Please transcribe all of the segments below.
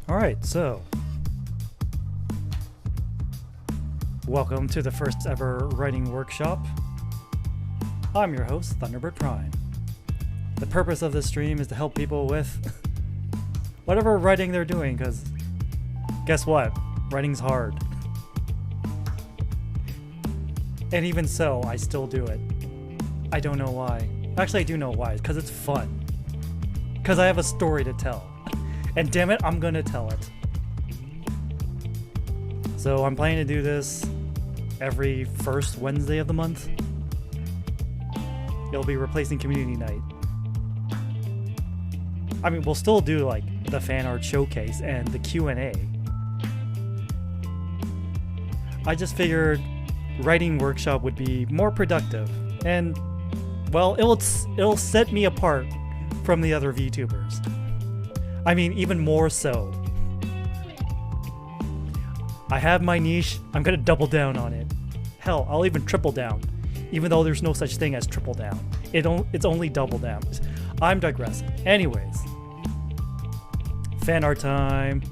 Alright, so welcome to the first ever writing workshop. I'm your host, Thunderbird Prime. The purpose of this stream is to help people with whatever writing they're doing, because guess what? Writing's hard. And even so, I still do it. I don't know why. Actually, I do know why. It's because it's fun. Because I have a story to tell. And damn it, I'm gonna tell it. So I'm planning to do this every first Wednesday of the month. It'll be replacing community night. I mean, we'll still do like the fan art showcase and the Q&A. I just figured writing workshop would be more productive, and well, it'll set me apart from the other VTubers. I mean, even more so. I have my niche, I'm gonna double down on it. Hell, I'll even triple down, even though there's no such thing as triple down. It's only double down. I'm digressing. Anyways, fan art time.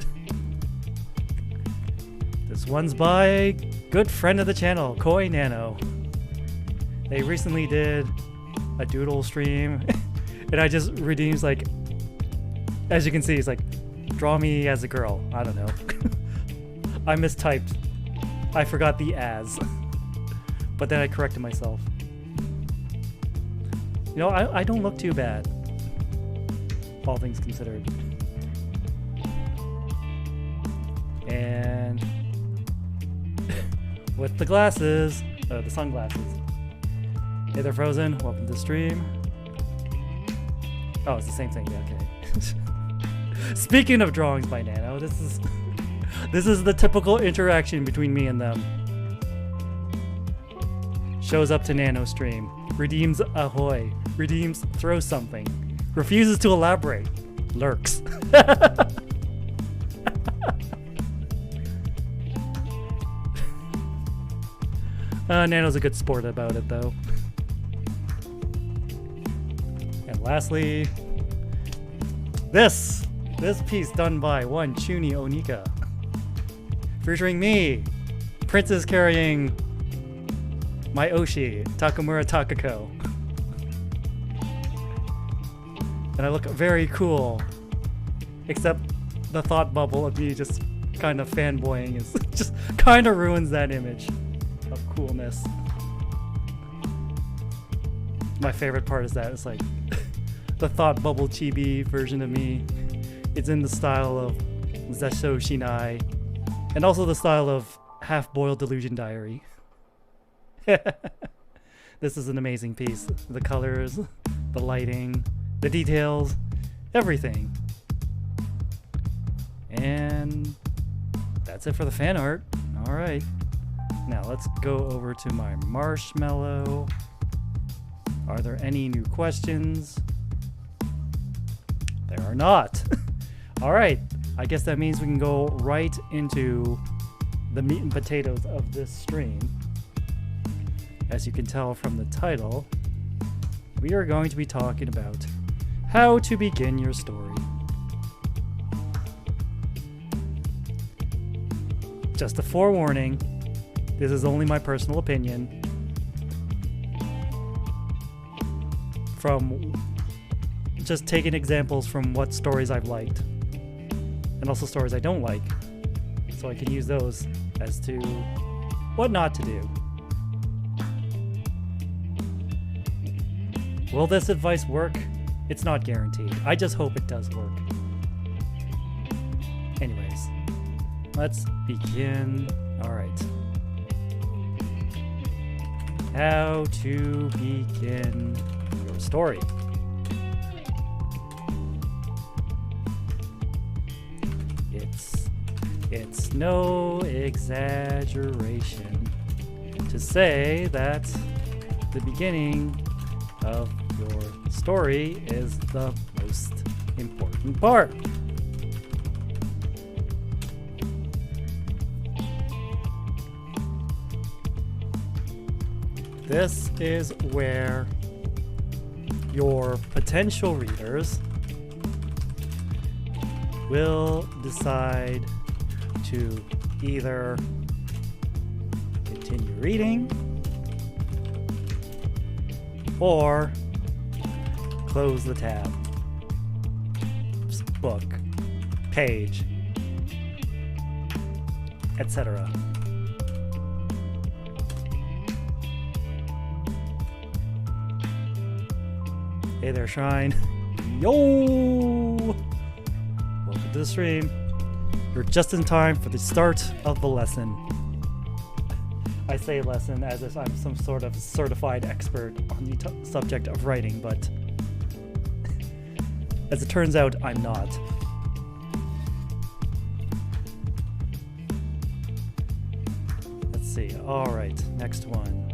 This one's by good friend of the channel, Koi Nano. They recently did a doodle stream, and I just redeems like, as you can see, it's like, draw me as a girl. I don't know. I mistyped. I forgot the as, but then I corrected myself. You know, I don't look too bad, all things considered. And with the glasses, the sunglasses. Hey there, Frozen. Welcome to the stream. Oh, it's the same thing. Yeah, okay. Speaking of drawings by Nano, this is the typical interaction between me and them. Shows up to Nano stream, redeems ahoy, redeems throw something, refuses to elaborate, lurks. Nano's a good sport about it, though. And lastly, this piece done by one Chuni Onika, featuring me, princess carrying my Oshi, Takamura Takako. And I look very cool, except the thought bubble of me just kind of fanboying is just kind of ruins that image of coolness. My favorite part is that it's like the thought bubble chibi version of me. It's in the style of Zesho Shinai, and also the style of Half-Boiled Delusion Diary. This is an amazing piece. The colors, the lighting, the details, everything. And that's it for the fan art. All right. Now let's go over to my marshmallow. Are there any new questions? There are not. All right. I guess that means we can go right into the meat and potatoes of this stream. As you can tell from the title, we are going to be talking about how to begin your story. Just a forewarning, this is only my personal opinion from just taking examples from what stories I've liked and also stories I don't like, so I can use those as to what not to do. Will this advice work? It's not guaranteed. I just hope it does work. Anyways, let's begin. All right. How to begin your story. It's no exaggeration to say that the beginning of your story is the most important part. This is where your potential readers will decide to either continue reading or close the tab, book, page, etc. Hey there, Shrine. Yo! Welcome to the stream. You're just in time for the start of the lesson. I say lesson as if I'm some sort of certified expert on the subject of writing, but as it turns out, I'm not. Let's see. Alright, next one.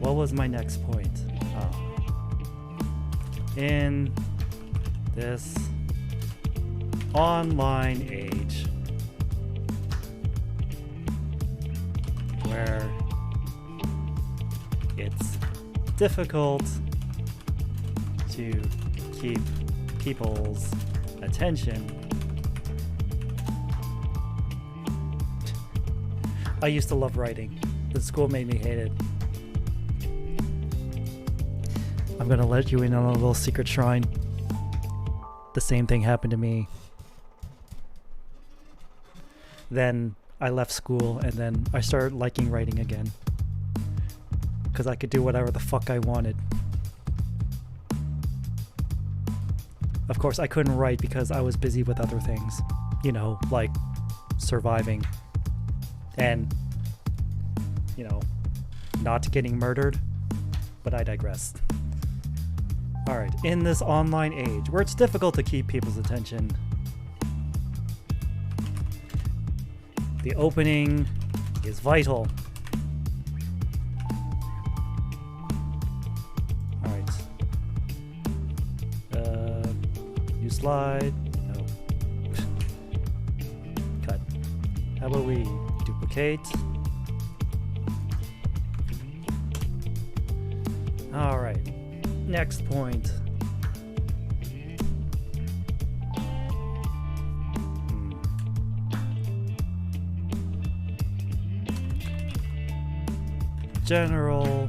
What was my next point? In this online age where it's difficult to keep people's attention, I used to love writing. The school made me hate it. I'm gonna let you in on a little secret, Shrine. The same thing happened to me. Then I left school and then I started liking writing again. Because I could do whatever the fuck I wanted. Of course, I couldn't write because I was busy with other things. You know, like surviving. And, you know, not getting murdered. But I digress. Alright, in this online age where it's difficult to keep people's attention, the opening is vital. Alright. New slide. No. Cut. How about we duplicate? Alright. Next point. General.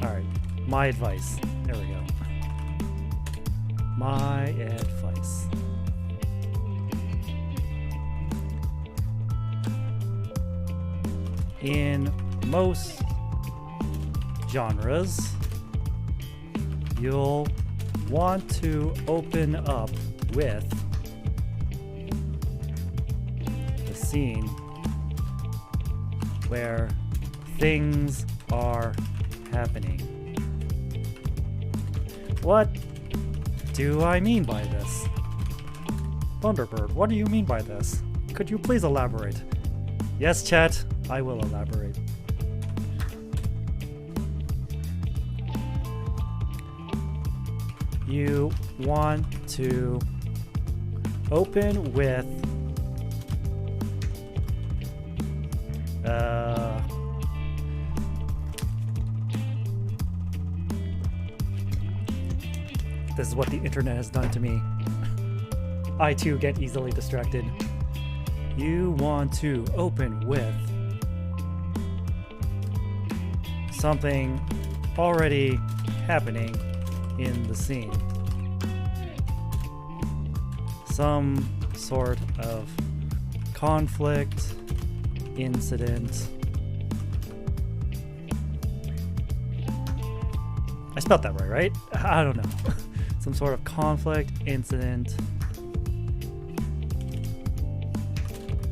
Alright. My advice. There we go. My advice. In most genres, you'll want to open up with a scene where things are happening. What do I mean by this? Thunderbird, what do you mean by this? Could you please elaborate? Yes, chat, I will elaborate. You want to open with this is what the internet has done to me. I too get easily distracted. You want to open with something already happening in the scene. Some sort of conflict, incident. I spelled that right? I don't know. Some sort of conflict, incident,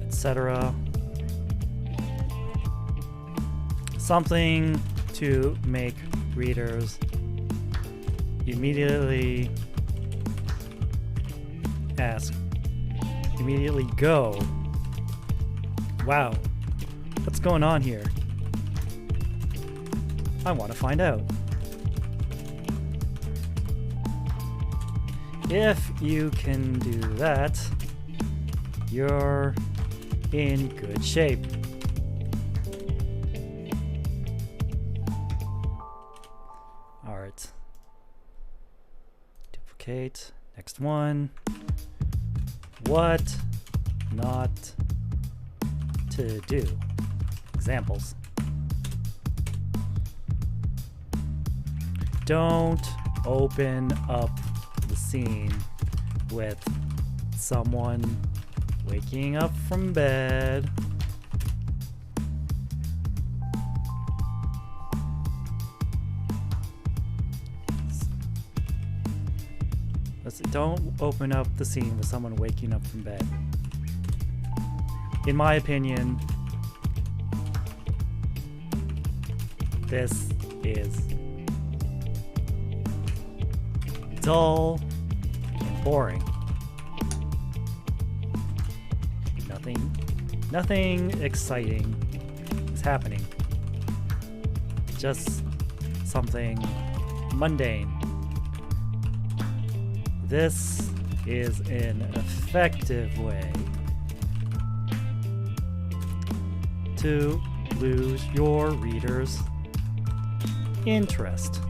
etc. Something to make readers immediately ask, immediately go, wow, what's going on here? I want to find out. If you can do that, you're in good shape. Alright. Duplicate. Next one. What not to do. Examples. Don't open up the scene with someone waking up from bed. Don't open up the scene with someone waking up from bed. In my opinion, this is dull and boring. Nothing exciting is happening. Just something mundane. This is an effective way to lose your reader's interest.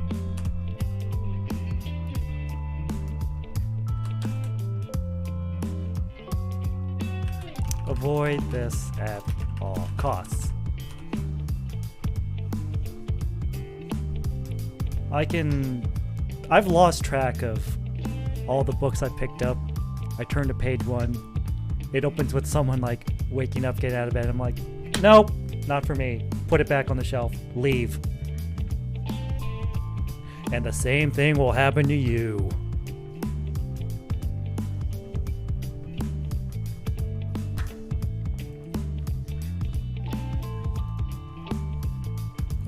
Avoid this at all costs. I've lost track of all the books I picked up. I turn to page 1. It opens with someone like waking up, getting out of bed. I'm like, nope, not for me. Put it back on the shelf. Leave. And the same thing will happen to you.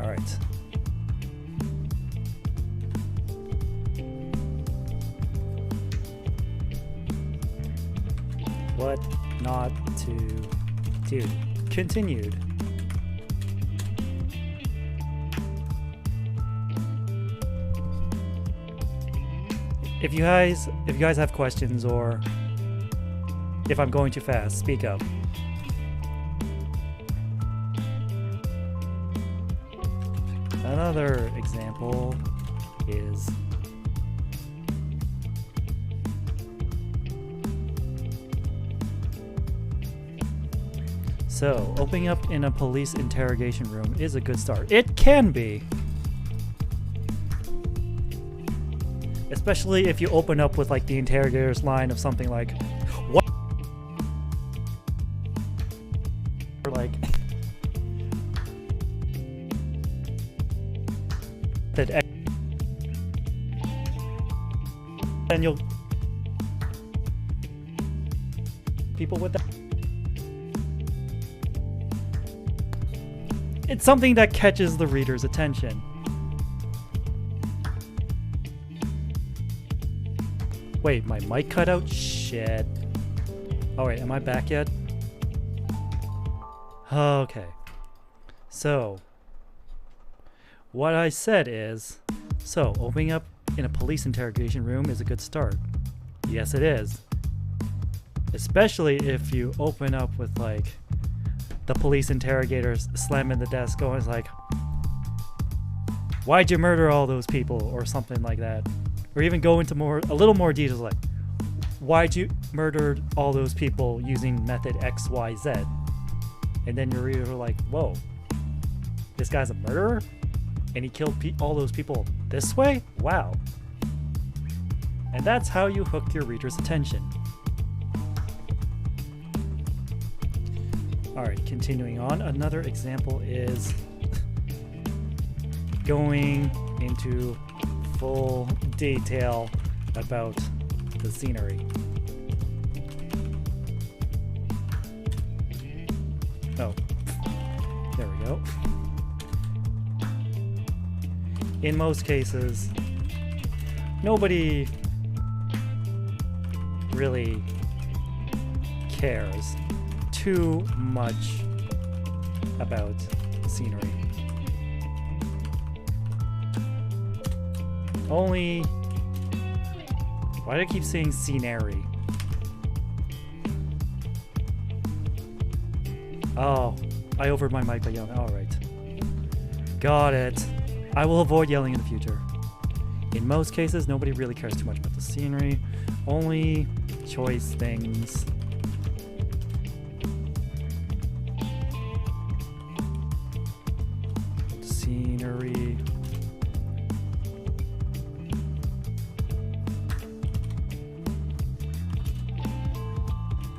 All right. What not to do. Continued. If you guys have questions, or if I'm going too fast, speak up. Another example is so opening up in a police interrogation room is a good start. It can be. Especially if you open up with like the interrogator's line of something like, what? Or like that, and you'll people with that. It's something that catches the reader's attention. Wait, my mic cut out? Shit. Oh wait, am I back yet? Okay. So, what I said is, so opening up in a police interrogation room is a good start. Yes, it is. Especially if you open up with like the police interrogators slamming the desk going like, why'd you murder all those people, or something like that. Or even go into a little more details like, why'd you murder all those people using method XYZ? And then your reader like, whoa, this guy's a murderer? And he killed all those people this way? Wow. And that's how you hook your reader's attention. Alright, continuing on. Another example is going into full detail about the scenery. Oh, there we go. In most cases, nobody really cares too much about the scenery. Only... Why do I keep saying scenery? Oh, I overed my mic by yelling. Alright. Got it. I will avoid yelling in the future. In most cases, nobody really cares too much about the scenery. Only choice things. Scenery.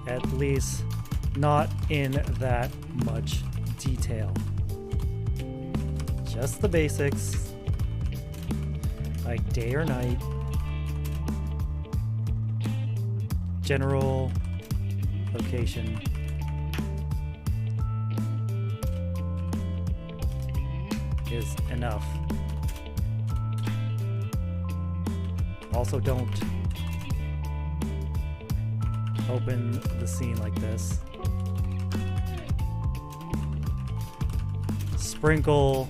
At least not in that much detail. Just the basics, like day or night, general location, is enough. Also, don't open the scene like this. Sprinkle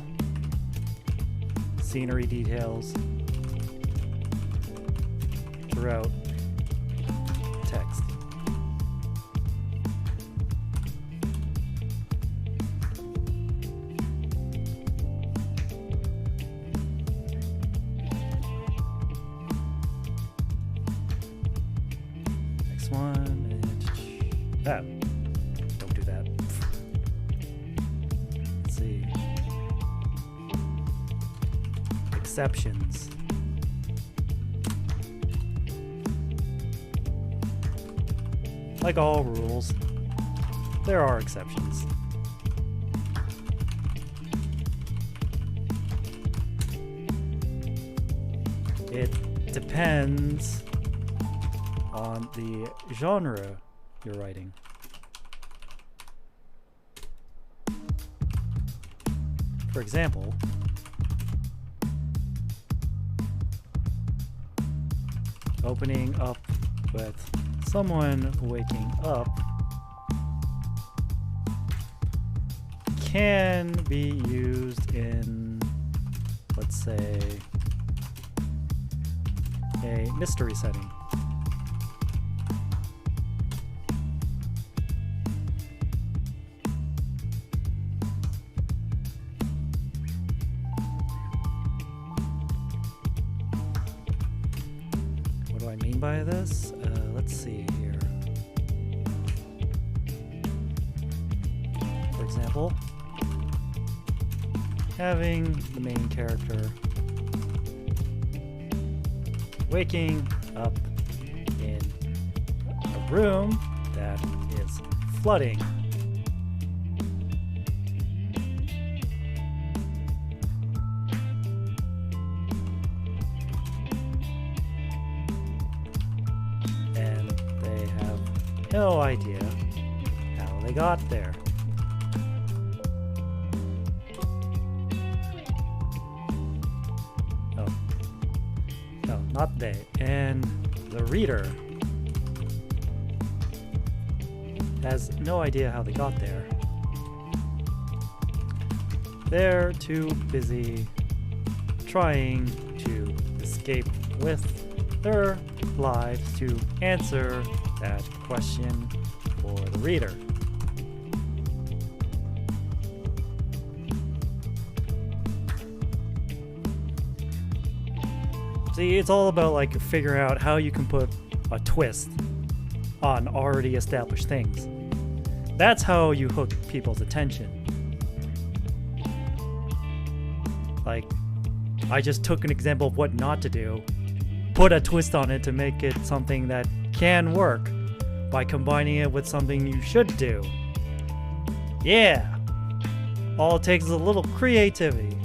scenery details throughout text. Next one. Don't do that. Let's see. Exceptions. Like all rules, there are exceptions. It depends on the genre you're writing. For example, opening up with someone waking up can be used in, let's say, a mystery setting. What do I mean by this? Let's see here. For example, having the main character waking up in a room that is flooding. And they have no idea how they got there. Not they, and the reader has no idea how they got there. They're too busy trying to escape with their lives to answer that question for the reader. See, it's all about like figuring out how you can put a twist on already established things. That's how you hook people's attention. Like, I just took an example of what not to do, put a twist on it to make it something that can work by combining it with something you should do. Yeah! All it takes is a little creativity.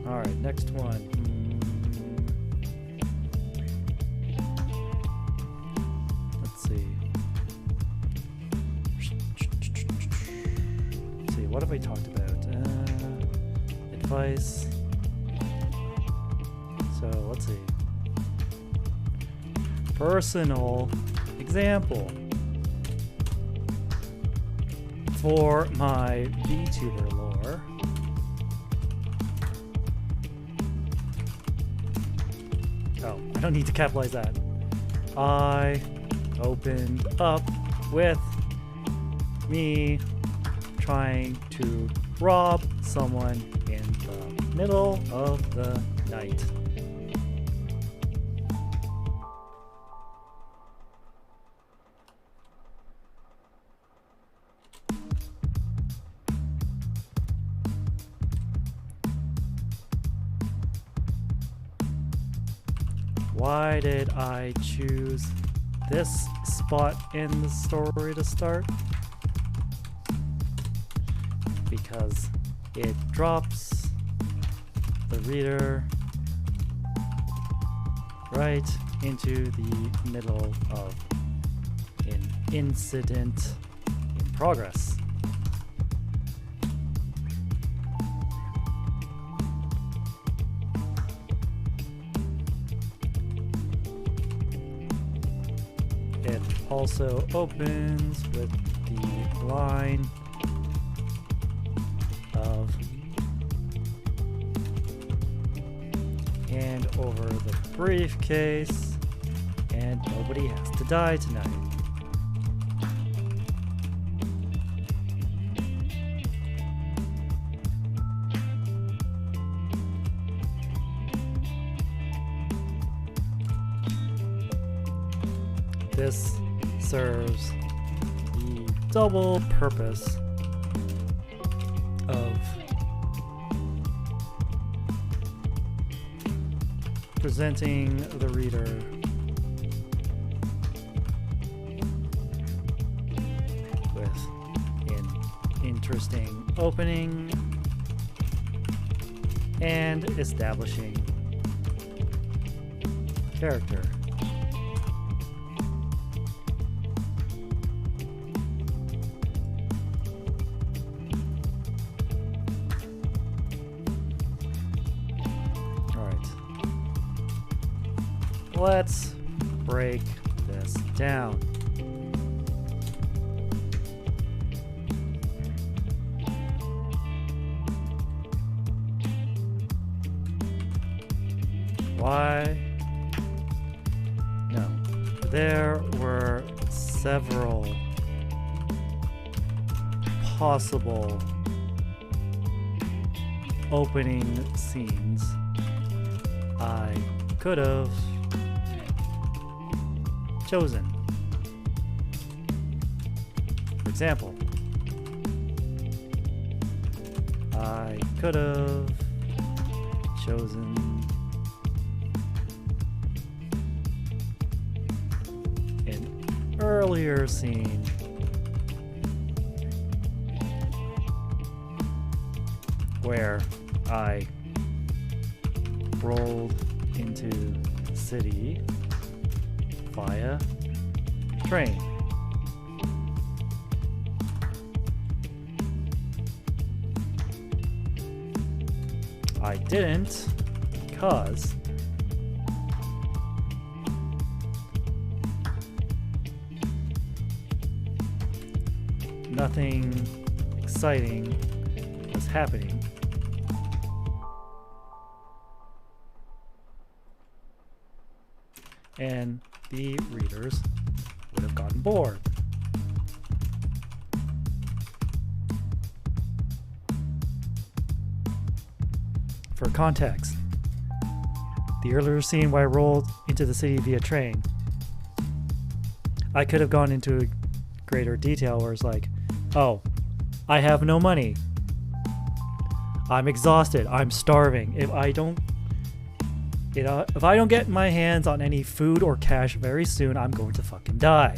Alright, next one. Let's see. Let's see, what have I talked about? Advice. So, let's see. Personal example. For my VTuber lore, I don't need to capitalize that. I opened up with me trying to rob someone in the middle of the night. Why did I choose this spot in the story to start? Because it drops the reader right into the middle of an incident in progress. It also opens with the line of hand over the briefcase and nobody has to die tonight. This serves the double purpose of presenting the reader with an interesting opening and establishing character. Let's break this down. Why? No. There were several possible opening scenes I could have chosen. For example, I could have chosen an earlier scene where I rolled into the city via train. I didn't because nothing exciting was happening. And the readers would have gotten bored. For context, the earlier scene where I rolled into the city via train, I could have gone into greater detail where it's like, oh, I have no money. I'm exhausted. I'm starving. If I don't get my hands on any food or cash very soon, I'm going to fucking die.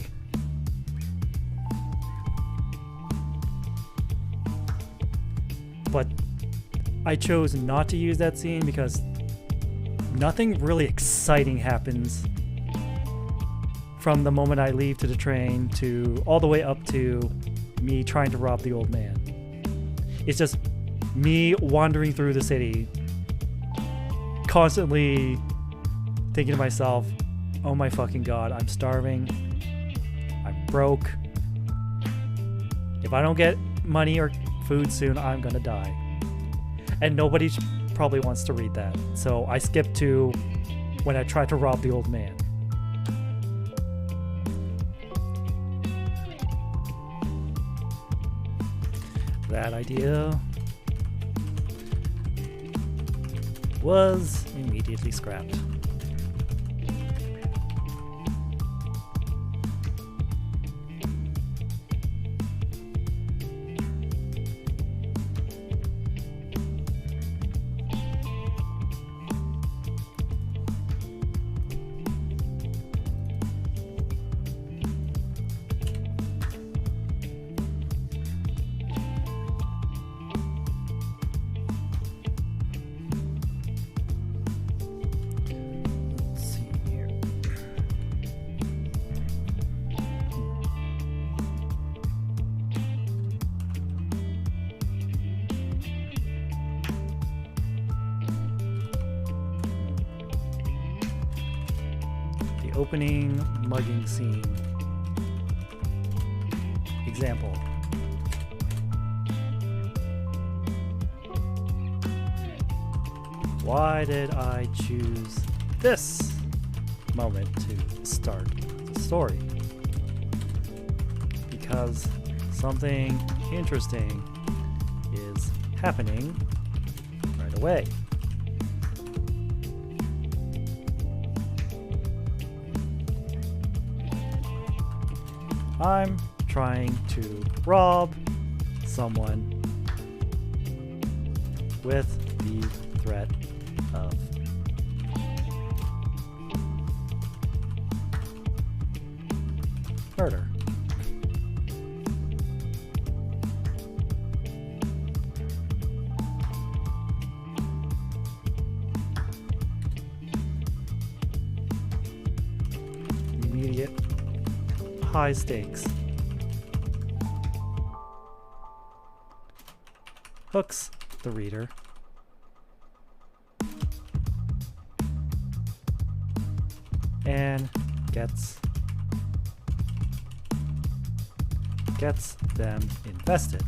But I chose not to use that scene because nothing really exciting happens from the moment I leave to the train to all the way up to me trying to rob the old man. It's just me wandering through the city, constantly thinking to myself, oh my fucking god, I'm starving, I'm broke, if I don't get money or food soon, I'm gonna die. And nobody probably wants to read that, so I skipped to when I tried to rob the old man. that idea was immediately scrapped. Opening mugging scene. Example. Why did I choose this moment to start the story? Because something interesting is happening right away. I'm trying to rob someone with the threat of murder. Immediate high stakes. Hooks the reader. And gets them invested.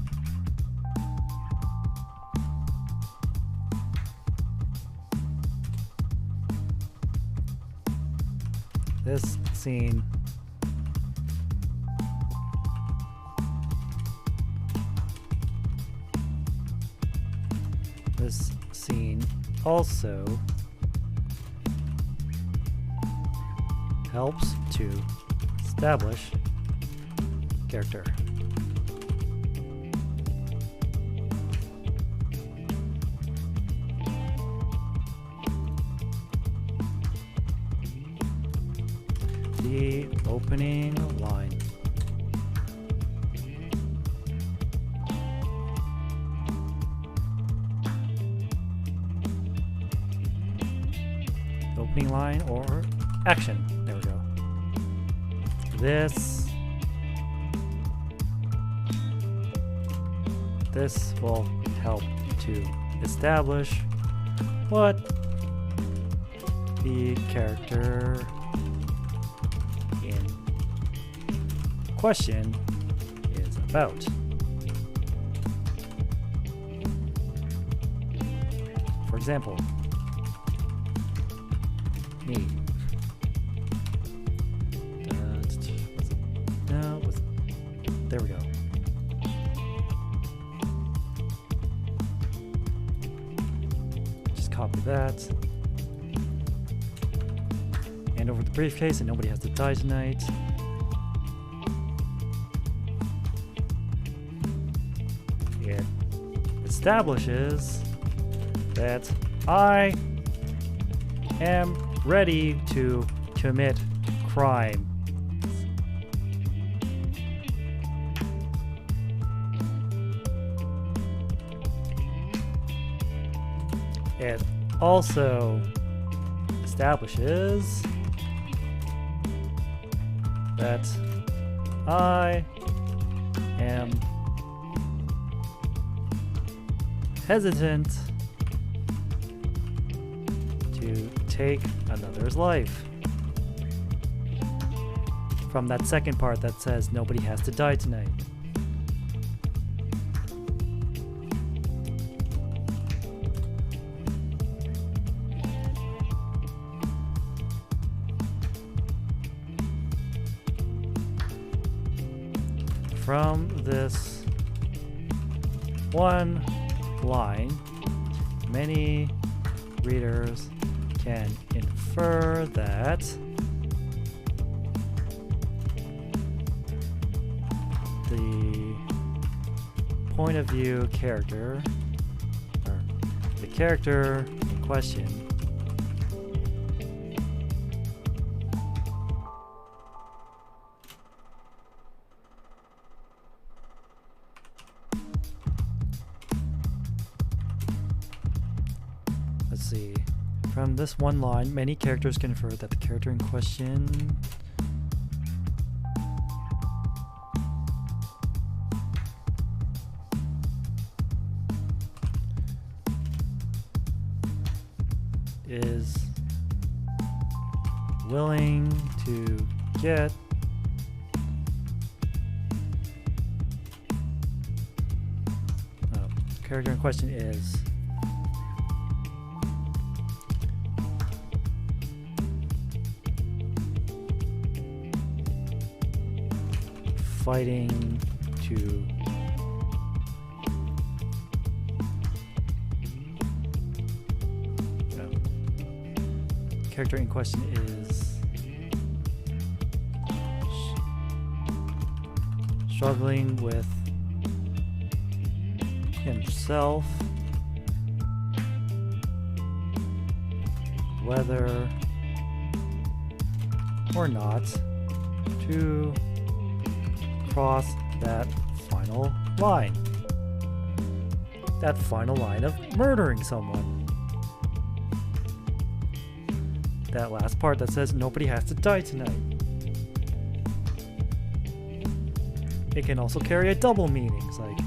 This scene also helps to establish character. The opening line. Opening line or action. There we go. This will help to establish what the character in question is about. For example, me. There we go. Just copy that. Hand over the briefcase and nobody has to die tonight. It establishes that I am ready to commit crime. It also establishes that I am hesitant to take another's life. From that second part that says nobody has to die tonight. From this one line, many readers can infer that the point of view character, or the character in question, let's see, from this one line, many characters can infer that the character in question is willing to get character in question is fighting to character in question is struggling with himself, whether or not to cross that final line. That final line of murdering someone. That last part that says nobody has to die tonight. It can also carry a double meaning. It's like,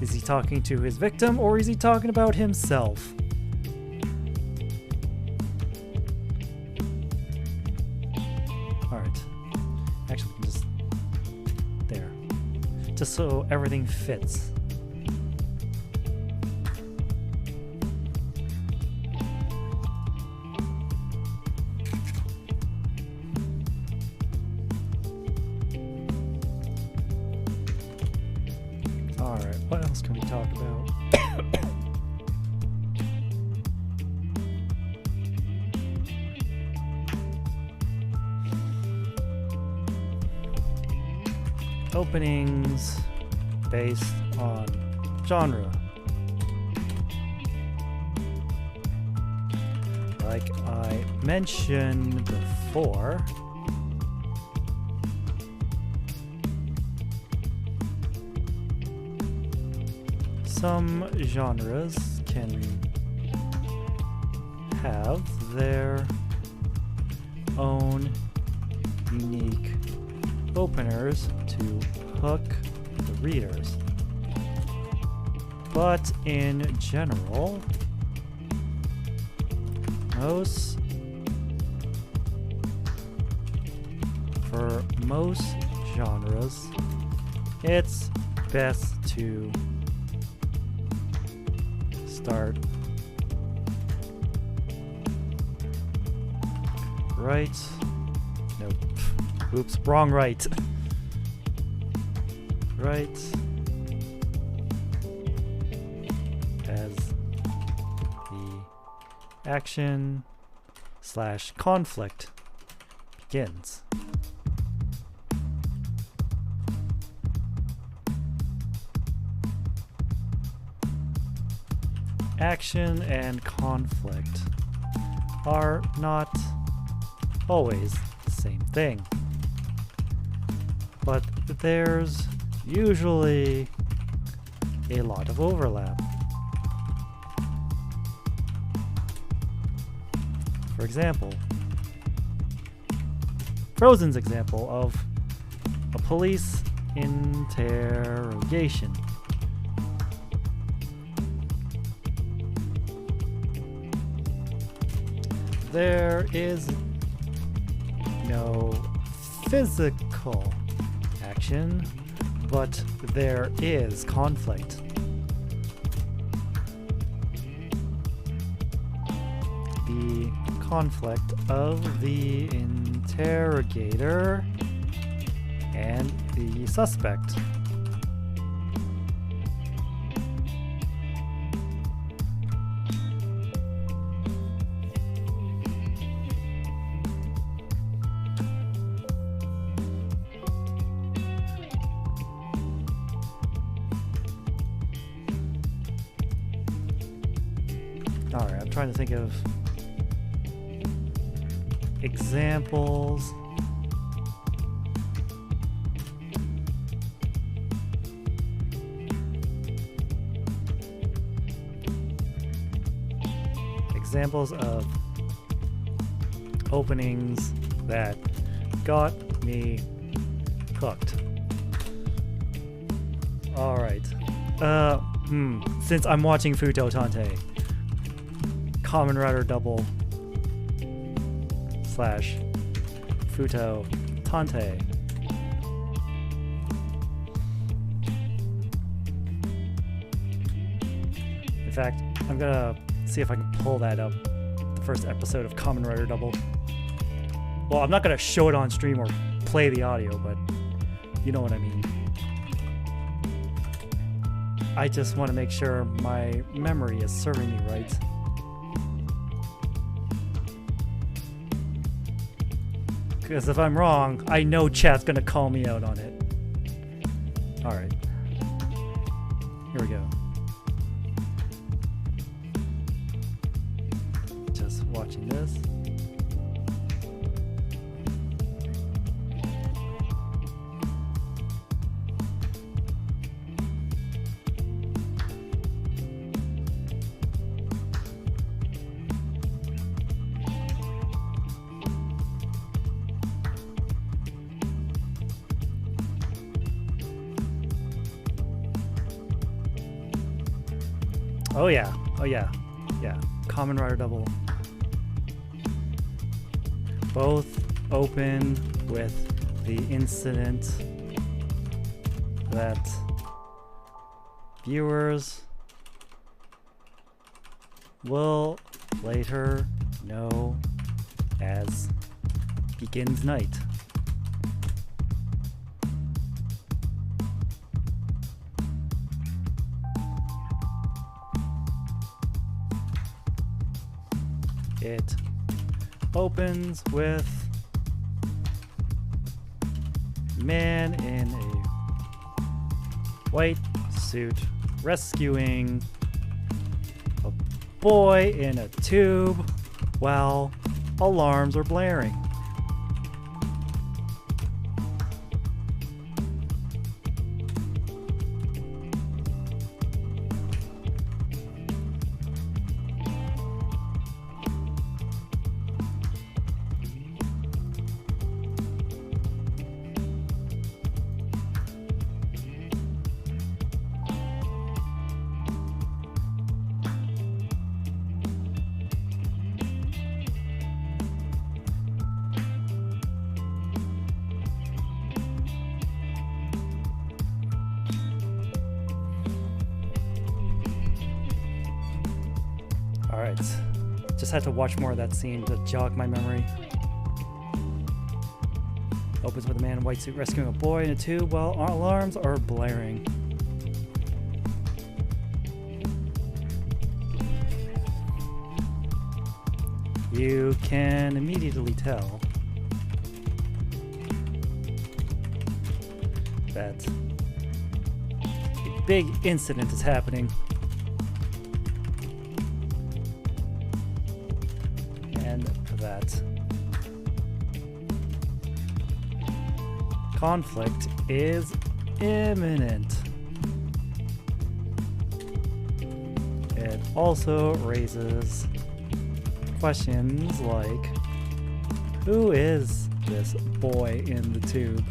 is he talking to his victim or is he talking about himself? Alright. Actually, we can just there. Just so everything fits. Alright, what else can we talk about? Openings based on genre. Like I mentioned before, some genres can have their own unique openers to hook the readers. But in general, for most genres, it's best to start right. Nope. Oops, wrong right. Right as the action / conflict begins. Action and conflict are not always the same thing, but there's usually a lot of overlap. For example, Frozen's example of a police interrogation. There is no physical action, but there is conflict. The conflict of the interrogator and the suspect. trying to think of examples. Examples of openings that got me hooked. Alright. Since I'm watching Futo Tante, Kamen Rider Double / Futo Tante. In fact, I'm gonna see if I can pull that up. The first episode of Kamen Rider Double. Well, I'm not gonna show it on stream or play the audio, but you know what I mean. I just want to make sure my memory is serving me right. Because if I'm wrong, I know chat's gonna call me out on it. Alright. Here we go. Just watching this. Oh yeah, yeah. Kamen Rider Double. Both open with the incident that viewers will later know as Begins Night. It opens with man in a white suit rescuing a boy in a tube while alarms are blaring. Alright, just had to watch more of that scene to jog my memory. Opens with a man in a white suit rescuing a boy in a tube while alarms are blaring. You can immediately tell that a big incident is happening. That conflict is imminent. It also raises questions like, who is this boy in the tube?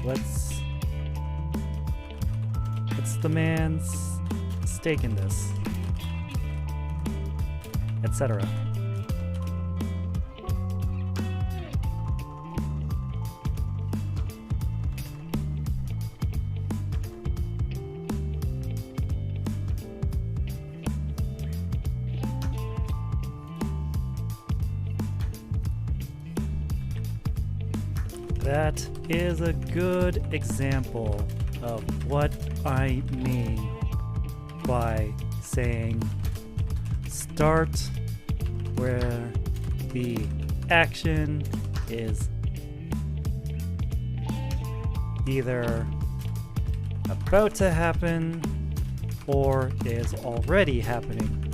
What's the man's stake in this, etc. That is a good example of what I mean by saying start where the action is either about to happen or is already happening.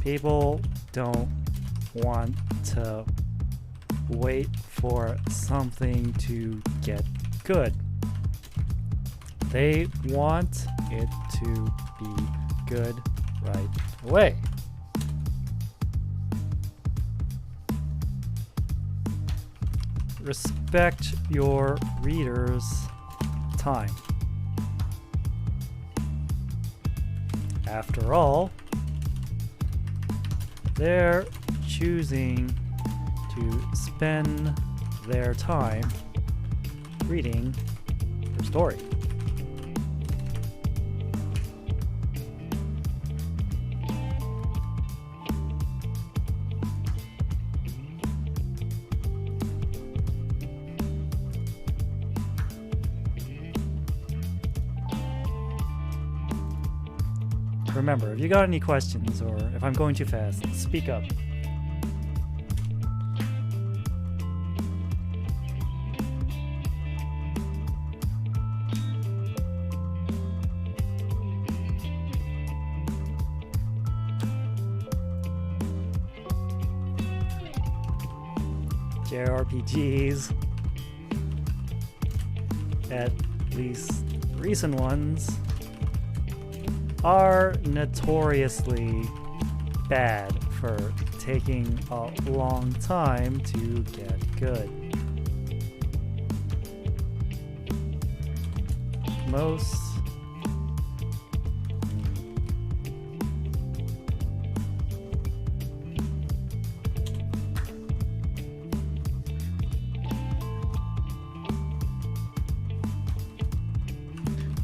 People don't want to wait for something to get good. They want it to be good right away. Respect your readers' time. After all, they're choosing to spend their time reading your story. Remember, if you got any questions or if I'm going too fast, speak up. JRPGs, at least recent ones, are notoriously bad for taking a long time to get good. Most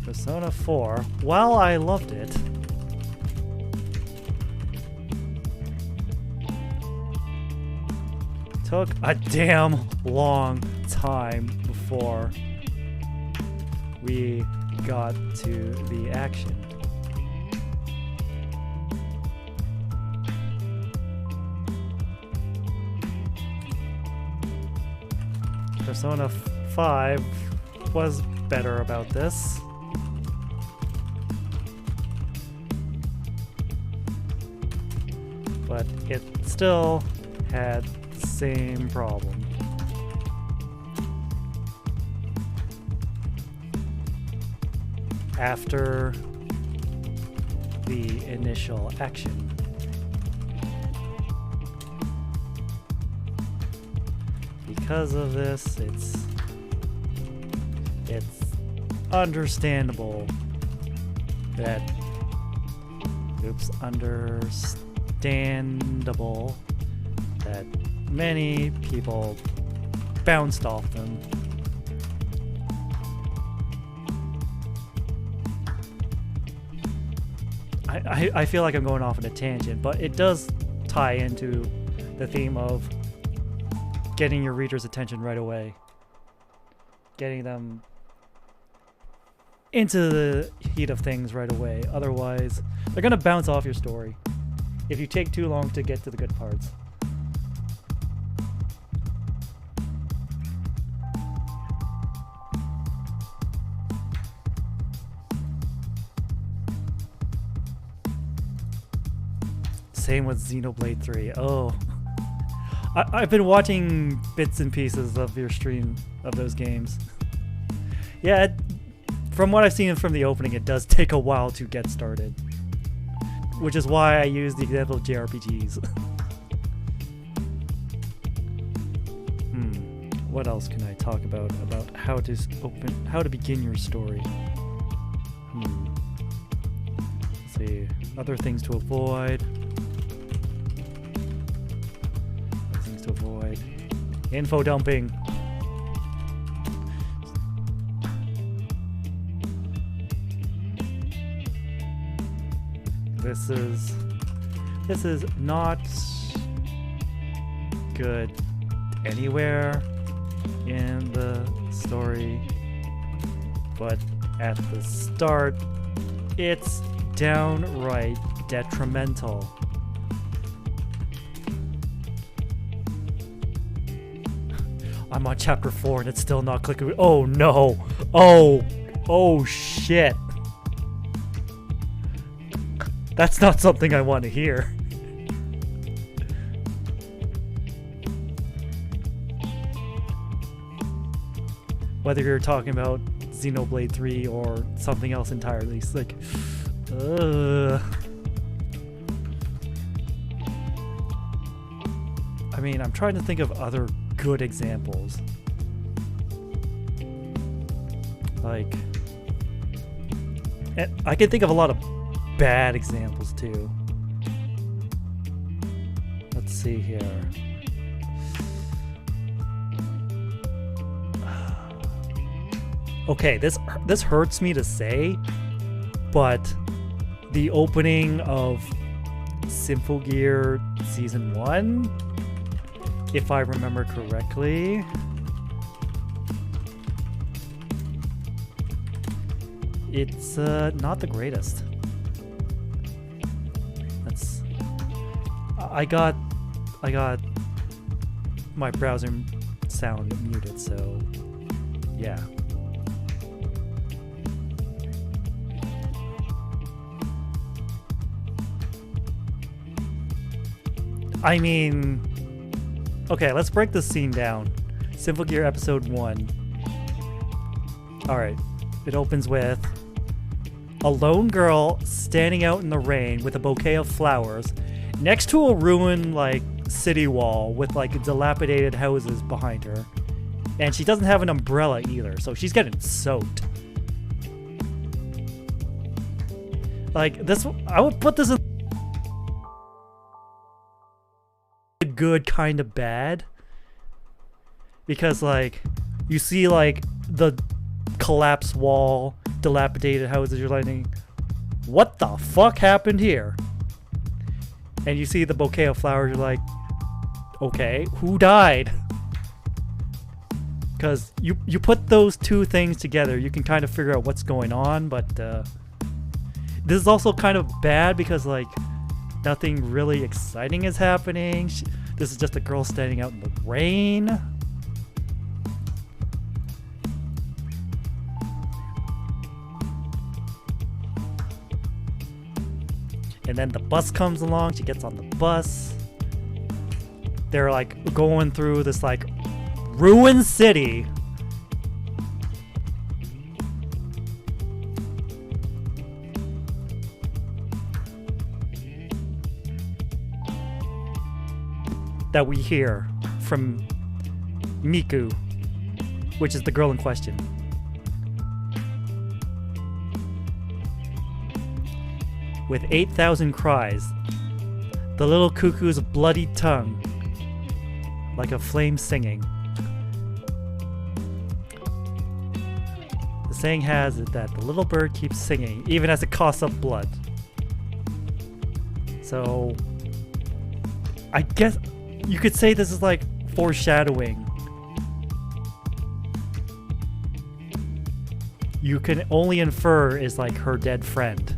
Persona 4, while I loved it, took a damn long time before we got to the action. Persona 5 was better about this. But it still had the same problem. After the initial action. Because of this, it's understandable that understandable that many people bounced off them. I feel like I'm going off on a tangent, but it does tie into the theme of getting your reader's attention right away. Getting them into the heat of things right away. Otherwise, they're gonna bounce off your story if you take too long to get to the good parts. Same with Xenoblade 3. Oh, I've been watching bits and pieces of your stream of those games. Yeah, from what I've seen from the opening, it does take a while to get started. Which is why I use the example of JRPGs. What else can I talk about how to begin your story? Let's see. Other things to avoid. Info dumping. This is not good anywhere in the story, but at the start, it's downright detrimental. I'm on chapter 4 and it's still not clicking. Oh no! Oh shit! That's not something I want to hear. Whether you're talking about Xenoblade 3 or something else entirely, it's like, I mean, I'm trying to think of other good examples. Like, I can think of a lot of bad examples too. Let's see here. Okay, this hurts me to say, but the opening of Symphogear Season 1, if I remember correctly, it's not the greatest. I got my browser sound muted, so yeah. I mean, okay, let's break this scene down. Symphogear Episode 1. Alright, it opens with a lone girl standing out in the rain with a bouquet of flowers next to a ruined, like, city wall with, like, dilapidated houses behind her. And she doesn't have an umbrella either, so she's getting soaked. Like, this, I would put this in good, kind of bad, because, like, you see, like, the collapsed wall, dilapidated houses, you're like, what the fuck happened here? And you see the bouquet of flowers, you're like, okay, who died? Because you put those two things together, you can kind of figure out what's going on, but this is also kind of bad because, like, nothing really exciting is happening. This is just a girl standing out in the rain. And then the bus comes along, she gets on the bus. They're, like, going through this, like, ruined city. That we hear from Miku, which is the girl in question. With 8,000 cries, the little cuckoo's bloody tongue, like a flame singing. The saying has it that the little bird keeps singing, even as it coughs up blood. So, I guess you could say this is like foreshadowing. You can only infer is like her dead friend.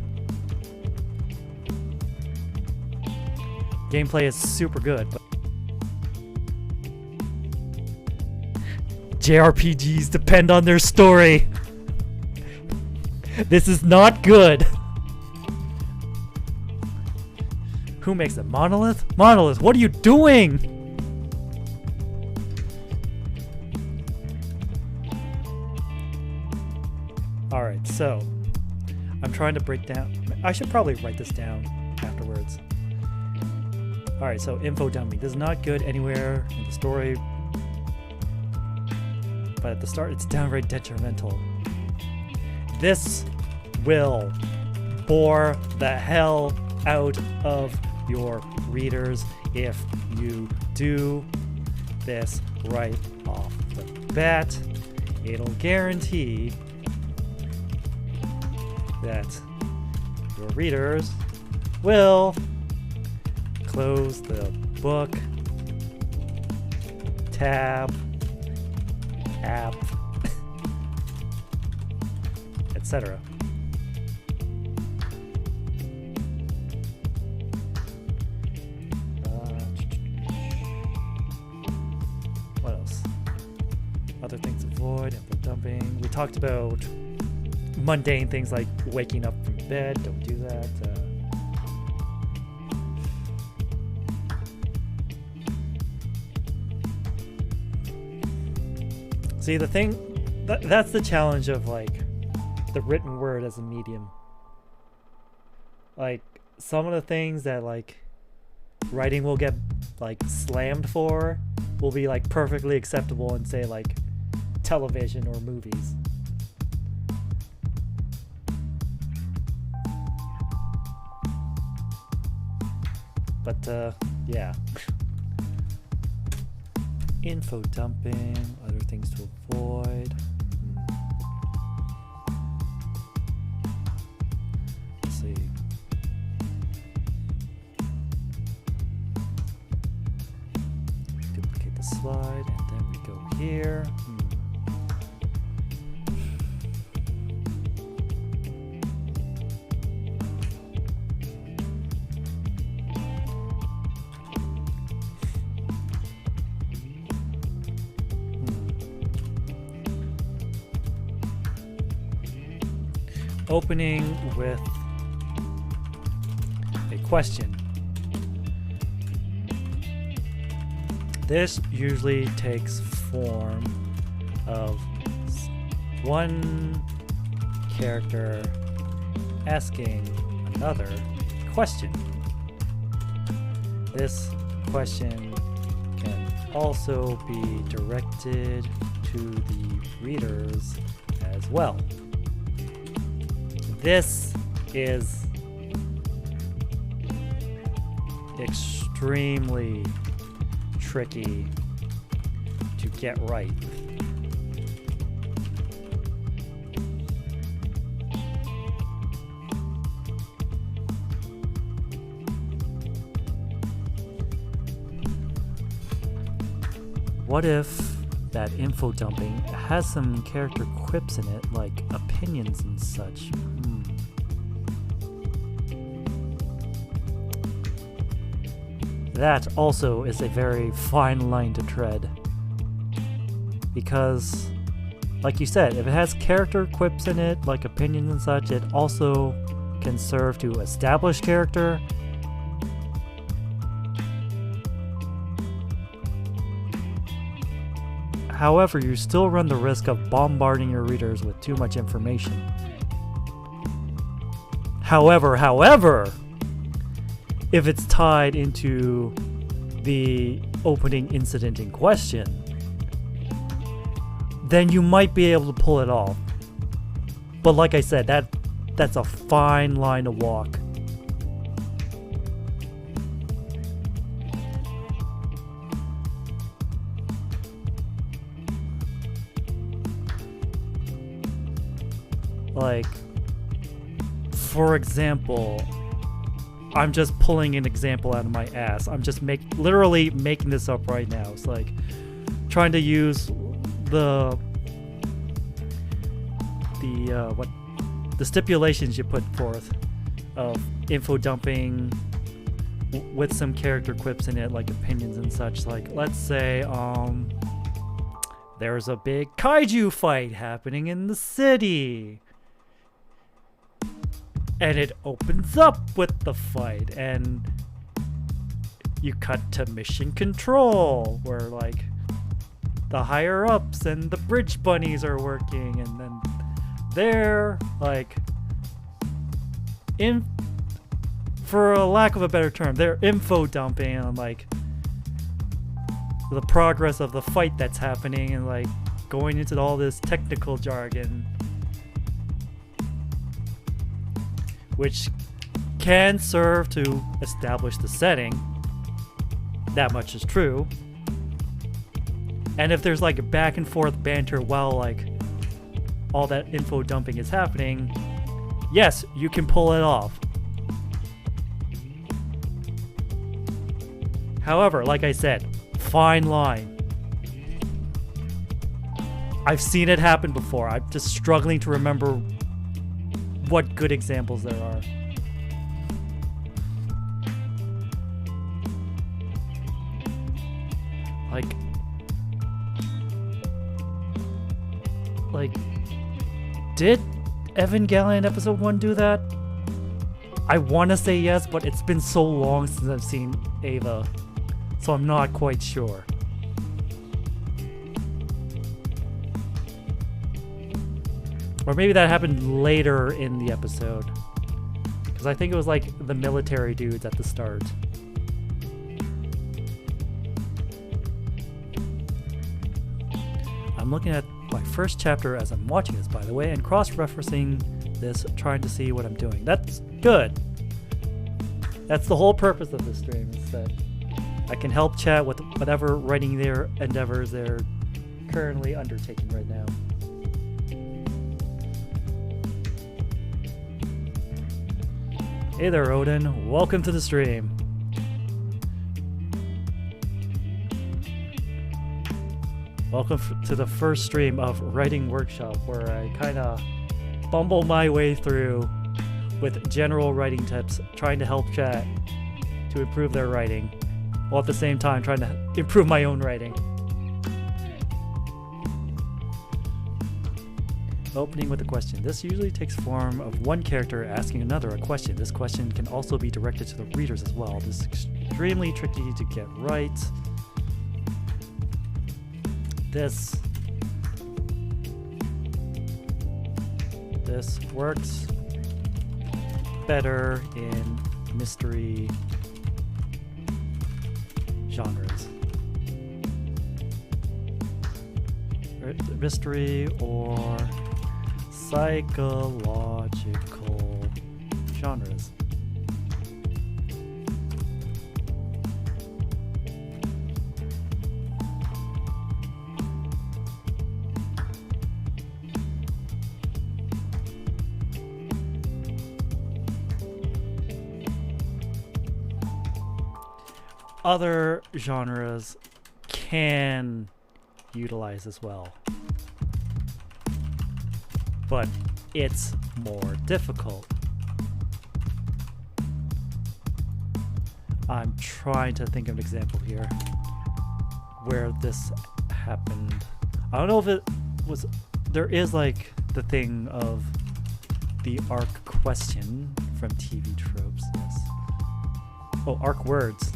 Gameplay is super good, but JRPGs depend on their story. This is not good. Who makes it? Monolith? Monolith, what are you doing? Alright, so I'm trying to break down. I should probably write this down afterwards. Alright, so info dummy. This is not good anywhere in the story, but at the start it's downright detrimental. This will bore the hell out of your readers if you do this right off the bat. It'll guarantee that your readers will close the book tab, app, etc. What else? Other things to avoid, info dumping. We talked about mundane things like waking up from bed. Don't do that. See, the thing, that's the challenge of like the written word as a medium. Like some of the things that like writing will get like slammed for will be like perfectly acceptable in say like television or movies. But yeah. Info dumping, other things to avoid. Let's see. Duplicate the slide, and then we go here. Opening with a question. This usually takes form of one character asking another question. This question can also be directed to the readers as well. This is extremely tricky to get right. What if that info dumping has some character quips in it, like opinions and such? That also is a very fine line to tread. Because, like you said, if it has character quips in it, like opinions and such, it also can serve to establish character. However, you still run the risk of bombarding your readers with too much information. However, if it's tied into the opening incident in question, then you might be able to pull it off. But like I said, that's a fine line to walk. Like, for example, I'm just pulling an example out of my ass. I'm just literally making this up right now. It's like trying to use the stipulations you put forth of info dumping with some character quips in it, like opinions and such. Like, let's say there's a big kaiju fight happening in the city. And it opens up with the fight, and you cut to mission control, where like the higher ups and the bridge bunnies are working, and then they're like, for a lack of a better term, they're info dumping on like the progress of the fight that's happening, and like going into all this technical jargon, which can serve to establish the setting. That much is true. And if there's like a back and forth banter while like all that info dumping is happening, yes, you can pull it off. However, like I said, fine line. I've seen it happen before. I'm just struggling to remember what good examples there are. Like, did Evangelion episode 1 do that? I want to say yes, but it's been so long since I've seen Eva, so I'm not quite sure. Or maybe that happened later in the episode, because I think it was like the military dudes at the start. I'm looking at my first chapter as I'm watching this, by the way, and cross-referencing this, trying to see what I'm doing. That's good. That's the whole purpose of this stream, is that I can help chat with whatever writing their endeavors they're currently undertaking right now. Hey there, Odin. Welcome to the stream. Welcome to the first stream of Writing Workshop, where I kind of bumble my way through with general writing tips, trying to help chat to improve their writing, while at the same time trying to improve my own writing. Opening with a question. This usually takes form of one character asking another a question. This question can also be directed to the readers as well. This is extremely tricky to get right. This works better in mystery genres. Mystery or psychological genres. Other genres can utilize as well, but it's more difficult. I'm trying to think of an example here where this happened. I don't know if it was, there is like the thing of the arc question from TV tropes. Yes. Oh, arc words.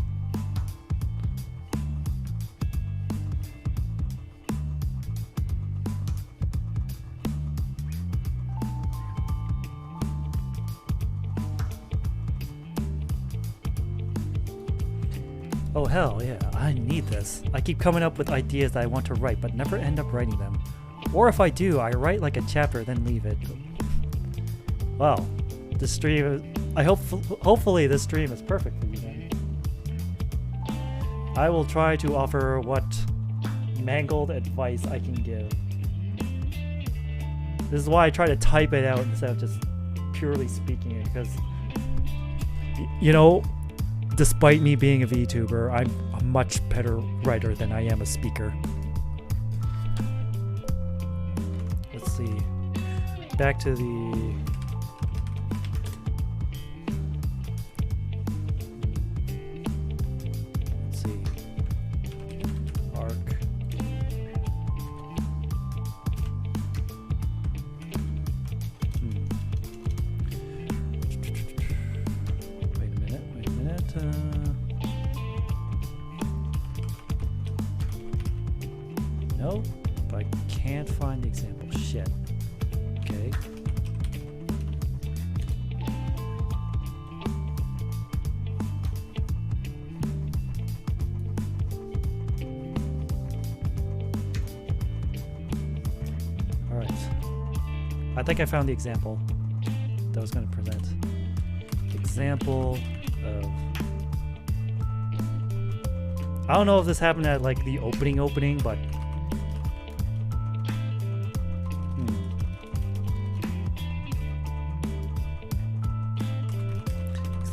Oh hell yeah, I need this. I keep coming up with ideas that I want to write, but never end up writing them. Or if I do, I write like a chapter, then leave it. Wow, this stream, hopefully this stream is perfect for you then. I will try to offer what mangled advice I can give. This is why I try to type it out instead of just purely speaking it, because, you know, despite me being a VTuber, I'm a much better writer than I am a speaker. Let's see. Back to the... Let's see. Arc. No, but I can't find the example. Shit. Okay. Alright. I think I found the example that I was going to present. Example of... I don't know if this happened at like the opening, but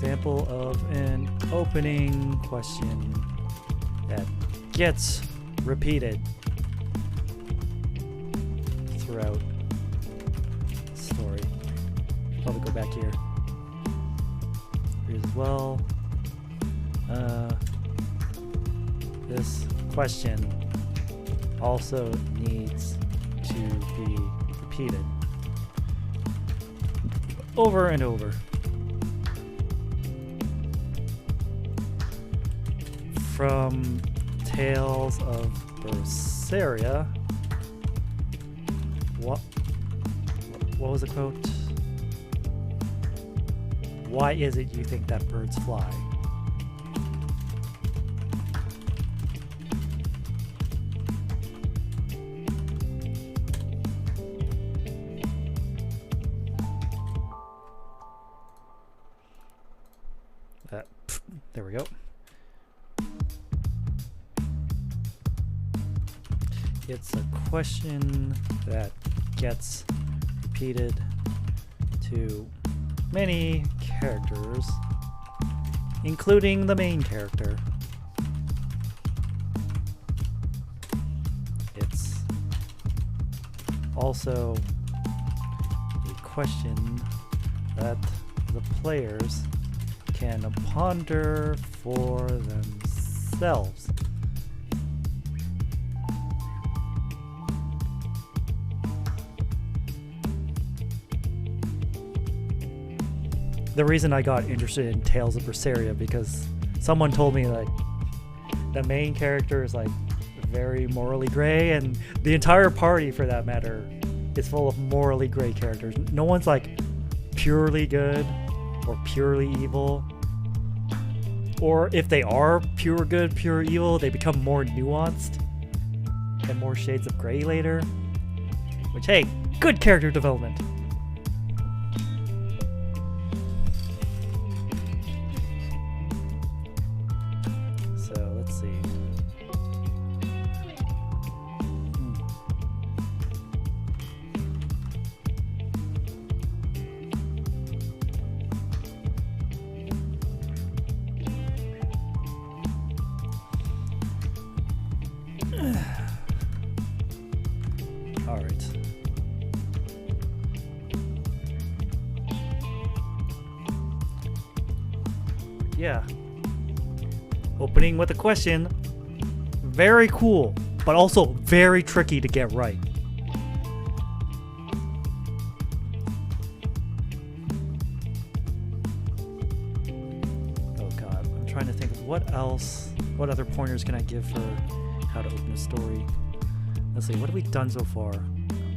example of an opening question that gets repeated. throughout the story. Probably go back here. Here as well. This question also needs to be repeated over and over. From Tales of Berseria. What was the quote? Why is it you think that birds fly? There we go. It's a question that gets repeated to many characters, including the main character. It's also a question that the players can ponder for themselves. The reason I got interested in Tales of Berseria because someone told me like the main character is like very morally gray, and the entire party for that matter is full of morally gray characters. No one's like purely good or purely evil, or if they are pure good, pure evil, they become more nuanced and more shades of gray later, which, hey, good character development. So let's see. All right. Yeah. Opening with a question. Very cool, but also very tricky to get right. Oh god, I'm trying to think of what else, what other pointers can I give for how to open a story. Let's see, what have we done so far?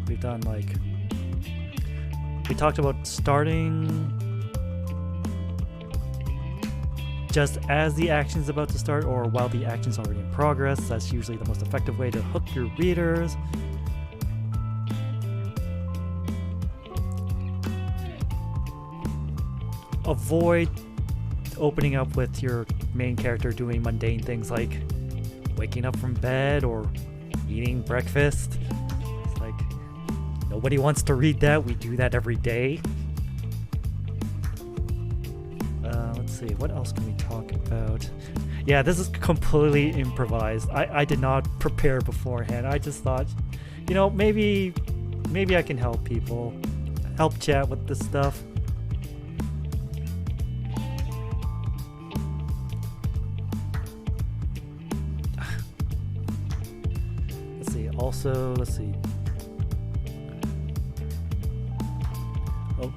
We've done like, we talked about starting just as the action's about to start or while the action's already in progress. That's usually the most effective way to hook your readers. Avoid opening up with your main character doing mundane things like waking up from bed or eating breakfast. It's like, nobody wants to read that. We do that every day. Let's see, what else can we talk about? Yeah, this is completely improvised. I did not prepare beforehand. I just thought, you know, maybe I can help people, help chat with this stuff. Also, let's see. Oh,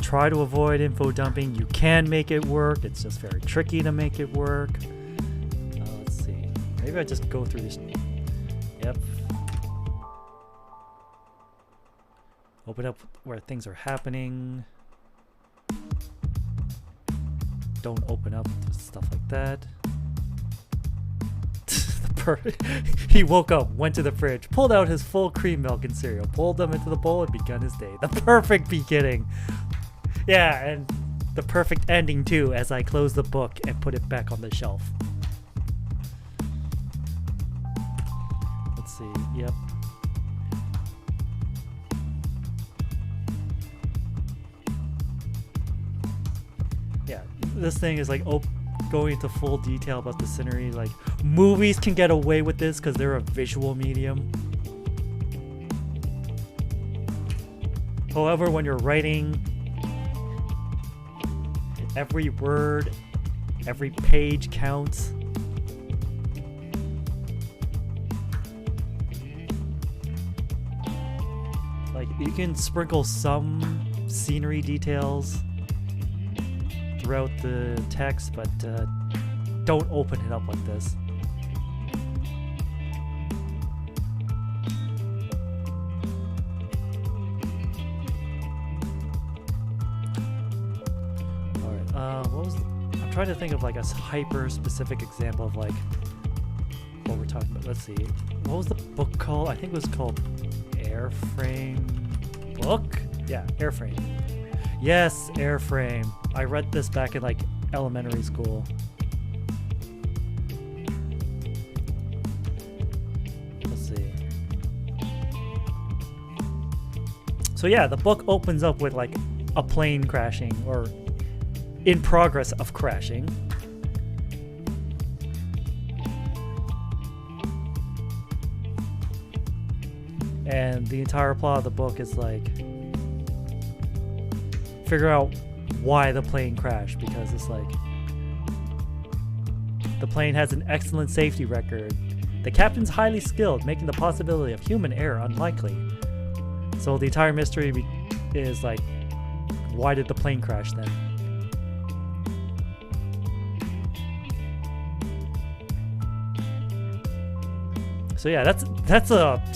try to avoid info dumping. You can make it work. It's just very tricky to make it work. Let's see. Maybe I just go through this. Yep. Open up where things are happening. Don't open up stuff like that. He woke up, went to the fridge, pulled out his full cream milk and cereal, pulled them into the bowl, and begun his day. The perfect beginning. Yeah, and the perfect ending too, as I closed the book and put it back on the shelf. Let's see, yep. Yeah, this thing is like going into full detail about the scenery. Like, movies can get away with this because they're a visual medium. However, when you're writing, every word, every page counts. Like, you can sprinkle some scenery details throughout the text, but don't open it up like this. I'm trying to think of like a hyper specific example of like what we're talking about. Let's see. What was the book called? I think it was called Airframe Book? Yeah, Airframe. Yes, Airframe. I read this back in like elementary school. Let's see. So yeah, the book opens up with like a plane crashing or in progress of crashing. And the entire plot of the book is like figure out why the plane crashed, because it's like the plane has an excellent safety record. The captain's highly skilled, making the possibility of human error unlikely. So the entire mystery is like, why did the plane crash then? So yeah, that's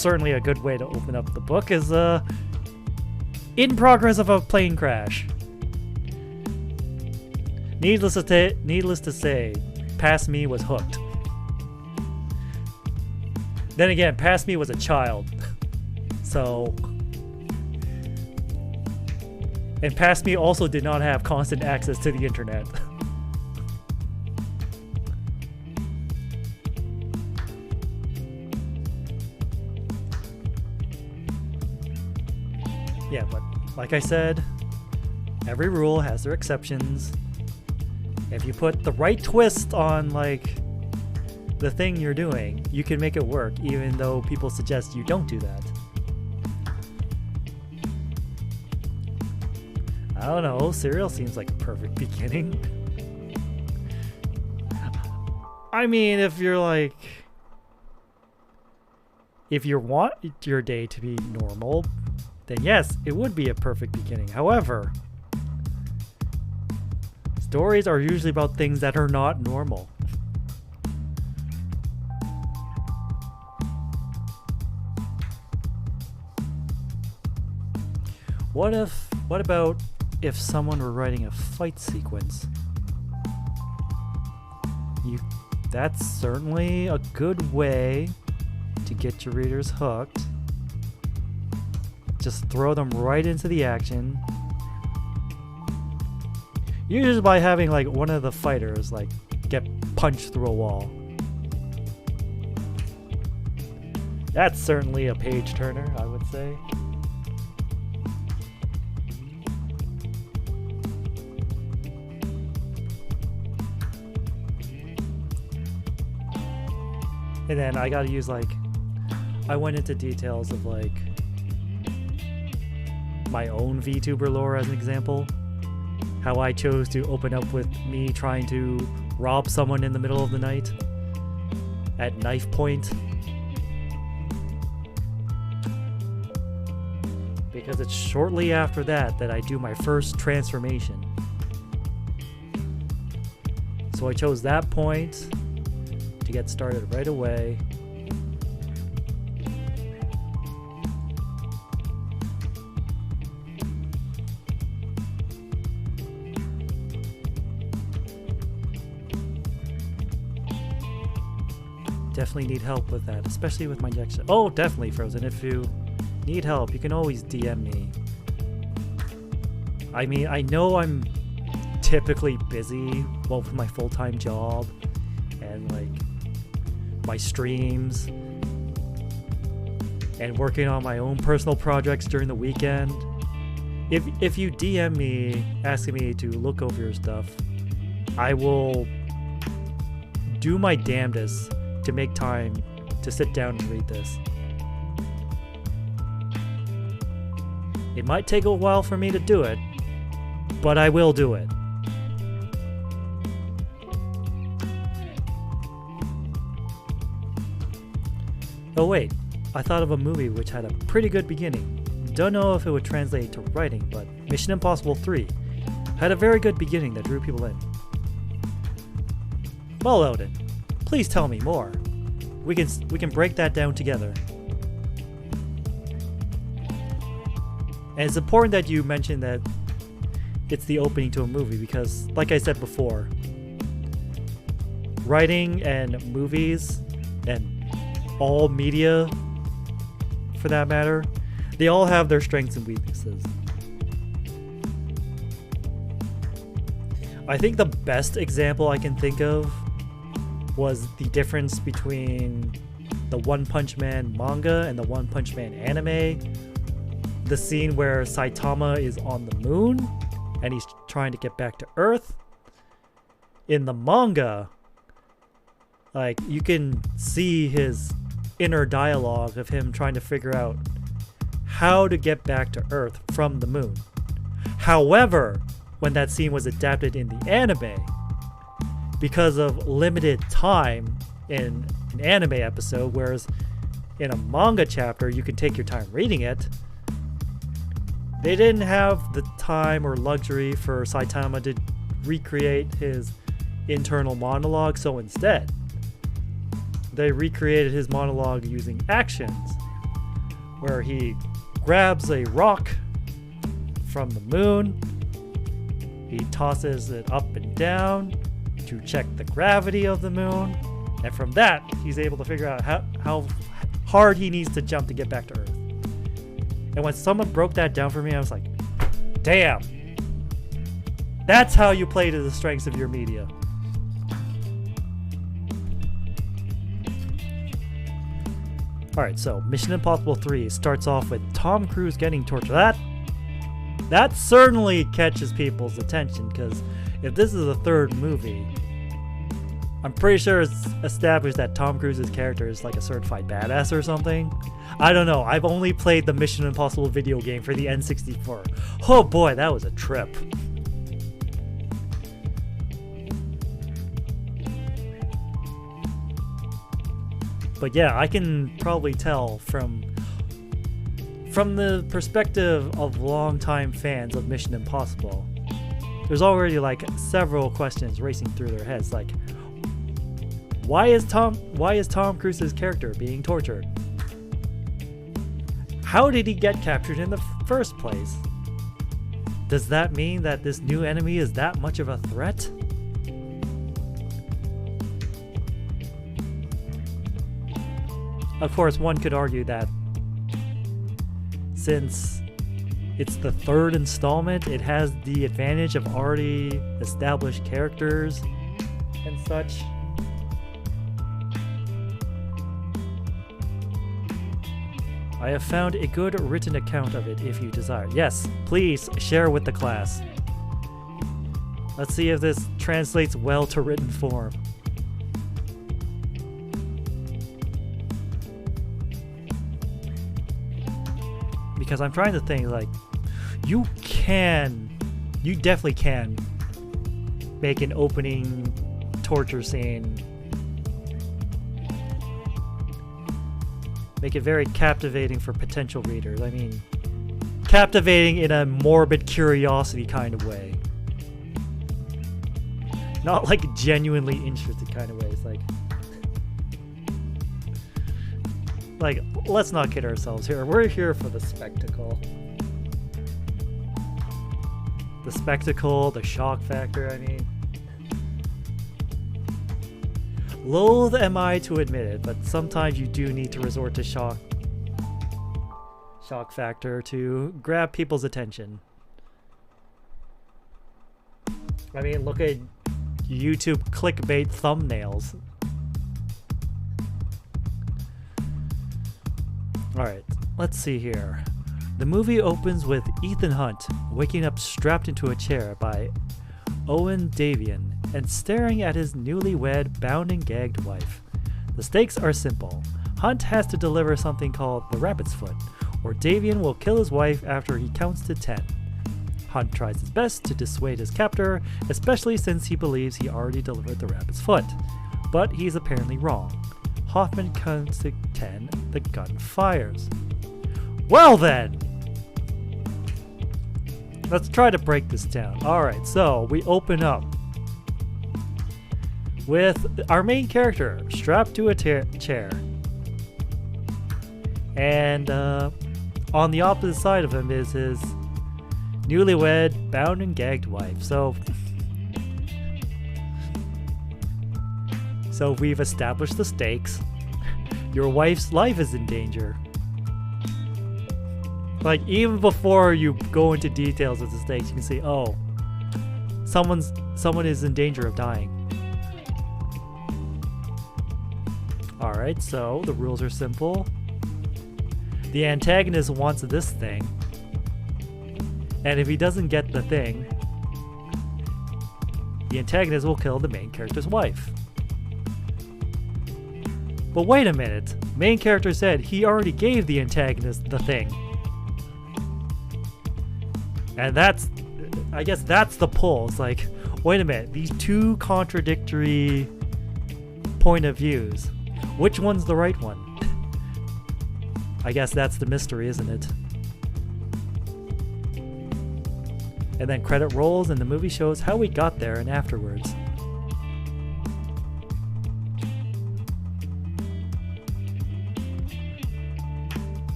certainly a good way to open up the book, is in progress of a plane crash. Needless to say, Past Me was hooked. Then again, Past Me was a child, so, and Past Me also did not have constant access to the internet. Yeah, but like I said, every rule has their exceptions. If you put the right twist on like the thing you're doing, you can make it work, even though people suggest you don't do that. I don't know, Serial seems like a perfect beginning. I mean, if you want your day to be normal, then yes, it would be a perfect beginning. However, stories are usually about things that are not normal. What about if someone were writing a fight sequence? That's certainly a good way to get your readers hooked. Just throw them right into the action. Usually by having like one of the fighters like get punched through a wall. That's certainly a page turner, I would say. And then I gotta use like, I went into details of like my own VTuber lore as an example. How I chose to open up with me trying to rob someone in the middle of the night at knife point. Because it's shortly after that that I do my first transformation. So I chose that point to get started right away. Definitely need help with that, especially with my next. Oh, definitely, Frozen. If you need help, you can always DM me. I mean, I know I'm typically busy, well, with my full-time job and like my streams and working on my own personal projects during the weekend. If you DM me asking me to look over your stuff, I will do my damnedest to make time to sit down and read this. It might take a while for me to do it, but I will do it. Oh wait, I thought of a movie which had a pretty good beginning. Don't know if it would translate to writing, but Mission Impossible 3 had a very good beginning that drew people in. Well, Odin, please tell me more. We can break that down together. And it's important that you mention that it's the opening to a movie because, like I said before, writing and movies and all media, for that matter, they all have their strengths and weaknesses. I think the best example I can think of was the difference between the One Punch Man manga and the One Punch Man anime. The scene where Saitama is on the moon and he's trying to get back to Earth. In the manga, like, you can see his inner dialogue of him trying to figure out how to get back to Earth from the moon. However, when that scene was adapted in the anime, because of limited time in an anime episode, whereas in a manga chapter you can take your time reading it, they didn't have the time or luxury for Saitama to recreate his internal monologue, so instead they recreated his monologue using actions, where he grabs a rock from the moon, he tosses it up and down to check the gravity of the moon, and from that he's able to figure out how hard he needs to jump to get back to Earth. And when someone broke that down for me, I was like, damn, that's how you play to the strengths of your media. Alright, so Mission Impossible 3 starts off with Tom Cruise getting tortured. That certainly catches people's attention, because if this is the third movie, I'm pretty sure it's established that Tom Cruise's character is like a certified badass or something. I don't know, I've only played the Mission Impossible video game for the N64. Oh boy, that was a trip. But yeah, I can probably tell from the perspective of longtime fans of Mission Impossible, there's already like several questions racing through their heads, like, why is Tom Cruise's character being tortured? How did he get captured in the first place? Does that mean that this new enemy is that much of a threat? Of course, one could argue that since it's the third installment, it has the advantage of already established characters and such. I have found a good written account of it if you desire. Yes, please share with the class. Let's see if this translates well to written form. Because I'm trying to think, like, you definitely can make an opening torture scene, make it very captivating for potential readers. I mean, captivating in a morbid curiosity kind of way. Not like genuinely interested kind of way. It's like, let's not kid ourselves here. We're here for the spectacle. The spectacle, the shock factor, I mean. Loath am I to admit it, but sometimes you do need to resort to shock factor to grab people's attention. I mean, look at YouTube clickbait thumbnails. Alright, let's see here. The movie opens with Ethan Hunt waking up strapped into a chair by Owen Davian and staring at his newlywed, bound and gagged wife. The stakes are simple. Hunt has to deliver something called the Rabbit's Foot, or Davian will kill his wife after he counts to 10. Hunt tries his best to dissuade his captor, especially since he believes he already delivered the rabbit's foot. But he's apparently wrong. Hoffman counts to 10, the gun fires. Well then! Let's try to break this down. Alright, so we open up with our main character strapped to a chair. And on the opposite side of him is his newlywed, bound and gagged wife. So we've established the stakes. Your wife's life is in danger. Like, even before you go into details of the stakes, you can see, oh, someone is in danger of dying. Alright, so the rules are simple. The antagonist wants this thing, and if he doesn't get the thing, the antagonist will kill the main character's wife. But wait a minute, main character said he already gave the antagonist the thing. And I guess that's the pull. It's like, wait a minute, these two contradictory point of views. Which one's the right one? I guess that's the mystery, isn't it? And then credit rolls and the movie shows how we got there and afterwards.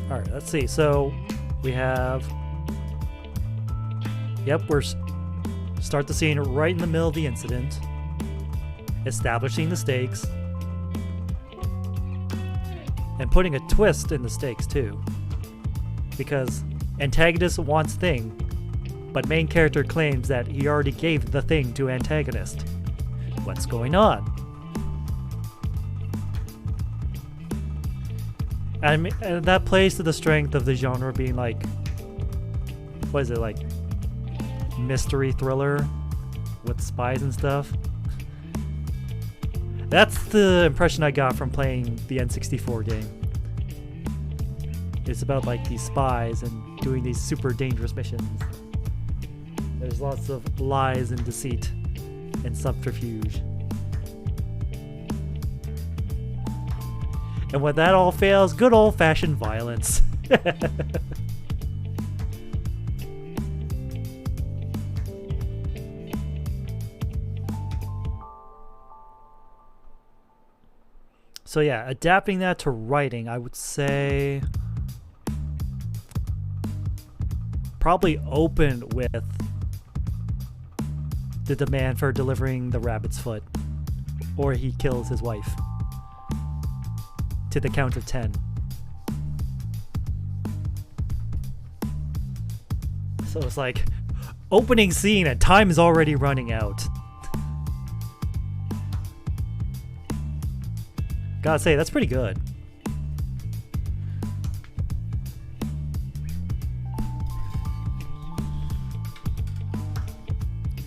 Alright, let's see. So we have... Yep, start the scene right in the middle of the incident. Establishing the stakes. And putting a twist in the stakes too. Because antagonist wants thing, but main character claims that he already gave the thing to antagonist. What's going on? And that plays to the strength of the genre being like, what is it, like mystery thriller with spies and stuff. That's the impression I got from playing the N64 game. It's about like these spies and doing these super dangerous missions. There's lots of lies and deceit and subterfuge. And when that all fails, good old-fashioned violence. So yeah, adapting that to writing, I would say probably open with the demand for delivering the rabbit's foot, or he kills his wife. To the count of 10. So it's like opening scene and time is already running out. Gotta say, that's pretty good.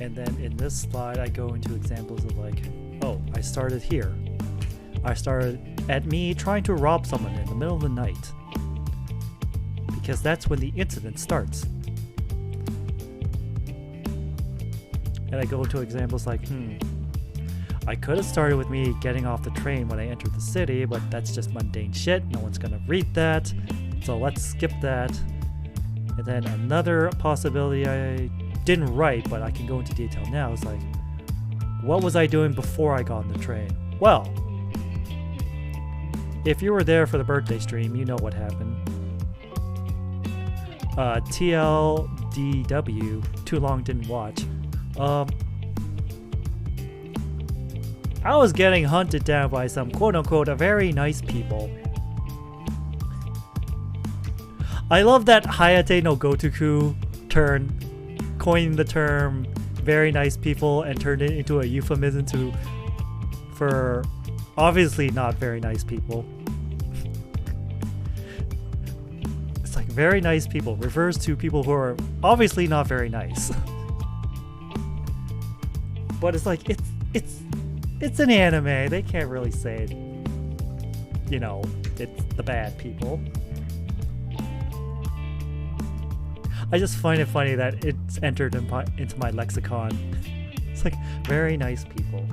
And then in this slide I go into examples of like, oh, I started here. I started at me trying to rob someone in the middle of the night. Because that's when the incident starts. And I go into examples like, I could have started with me getting off the train when I entered the city, but that's just mundane shit. No one's gonna read that. So let's skip that. And then another possibility I didn't write, but I can go into detail now, is like, what was I doing before I got on the train? Well, if you were there for the birthday stream, you know what happened. TLDW, too long didn't watch. I was getting hunted down by some quote-unquote very nice people. I love that Hayate no Gotoku coined the term very nice people and turned it into a euphemism for obviously not very nice people. It's like very nice people refers to people who are obviously not very nice. But it's like it's an anime. They can't really say, you know, It's the bad people. I just find it funny that it's entered into my lexicon. It's like, very nice people.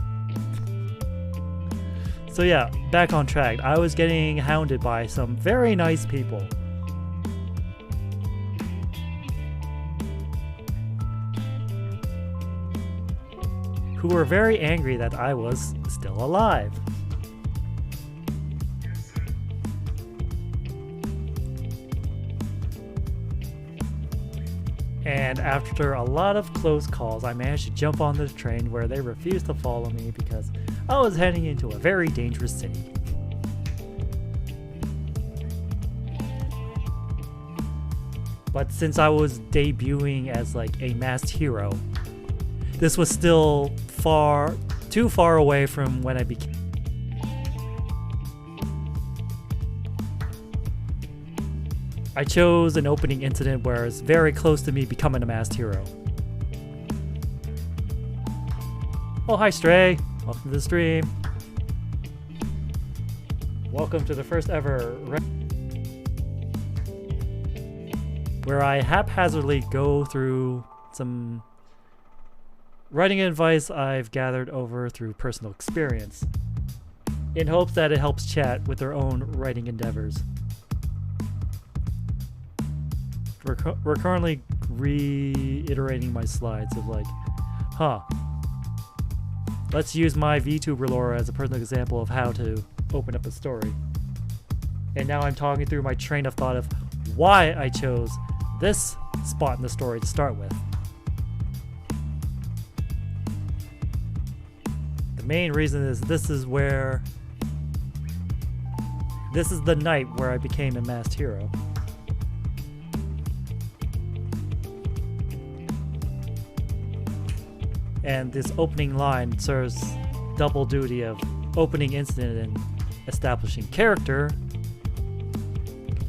So yeah, back on track. I was getting hounded by some very nice people. Who were very angry that I was still alive. And after a lot of close calls, I managed to jump on the train where they refused to follow me because I was heading into a very dangerous city. But since I was debuting as like a masked hero, this was still too far away from when I became. I chose an opening incident where it's very close to me becoming a masked hero. Oh, hi Stray! Welcome to the stream. Welcome to the first ever where I haphazardly go through some writing advice I've gathered over through personal experience, in hopes that it helps chat with their own writing endeavors. We're currently reiterating my slides of like, let's use my VTuber lore as a personal example of how to open up a story. And now I'm talking through my train of thought of why I chose this spot in the story to start with. The main reason is this is the night where I became a masked hero. And this opening line serves double duty of opening incident and establishing character.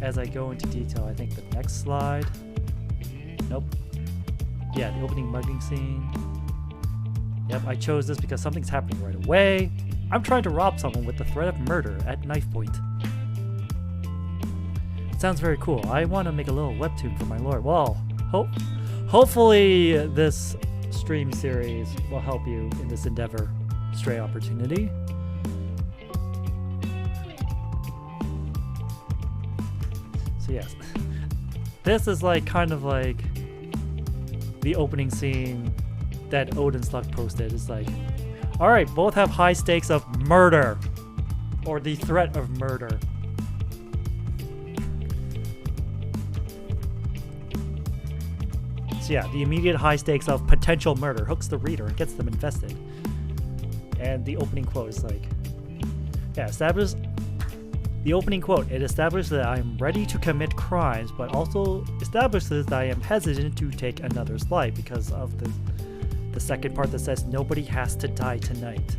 As I go into detail, I think the next slide. Nope. Yeah, the opening mugging scene. Yep, I chose this because something's happening right away. I'm trying to rob someone with the threat of murder at knife point. It sounds very cool. I want to make a little webtoon for my lore. Well, hopefully this stream series will help you in this endeavor, Stray Opportunity. So yes, this is like kind of like the opening scene that Odin's Luck posted. It's like, alright, both have high stakes of murder, or the threat of murder. So yeah, the immediate high stakes of potential murder hooks the reader and gets them invested. And the opening quote is like, yeah, the opening quote, it establishes that I am ready to commit crimes, but also establishes that I am hesitant to take another's life because of the second part that says nobody has to die tonight.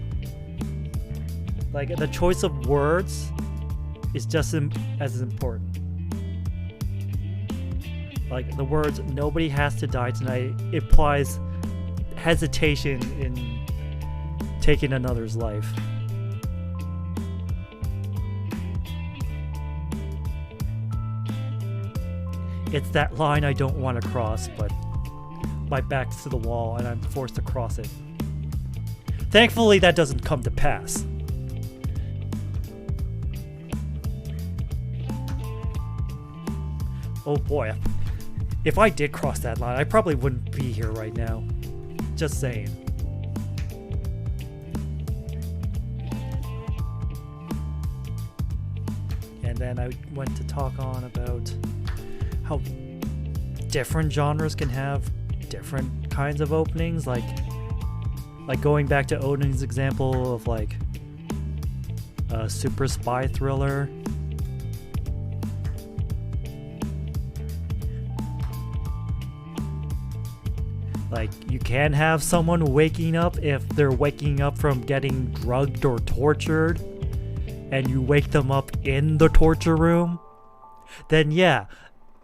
Like, the choice of words is just as important. Like, the words nobody has to die tonight implies hesitation in taking another's life. It's that line I don't want to cross, but my back's to the wall and I'm forced to cross it. Thankfully, that doesn't come to pass. Oh boy, if I did cross that line, I probably wouldn't be here right now. Just saying. And then I went to talk on about how different genres can have different kinds of openings, like going back to Odin's example of like a super spy thriller. Like, you can have someone waking up if they're waking up from getting drugged or tortured, and you wake them up in the torture room, then yeah,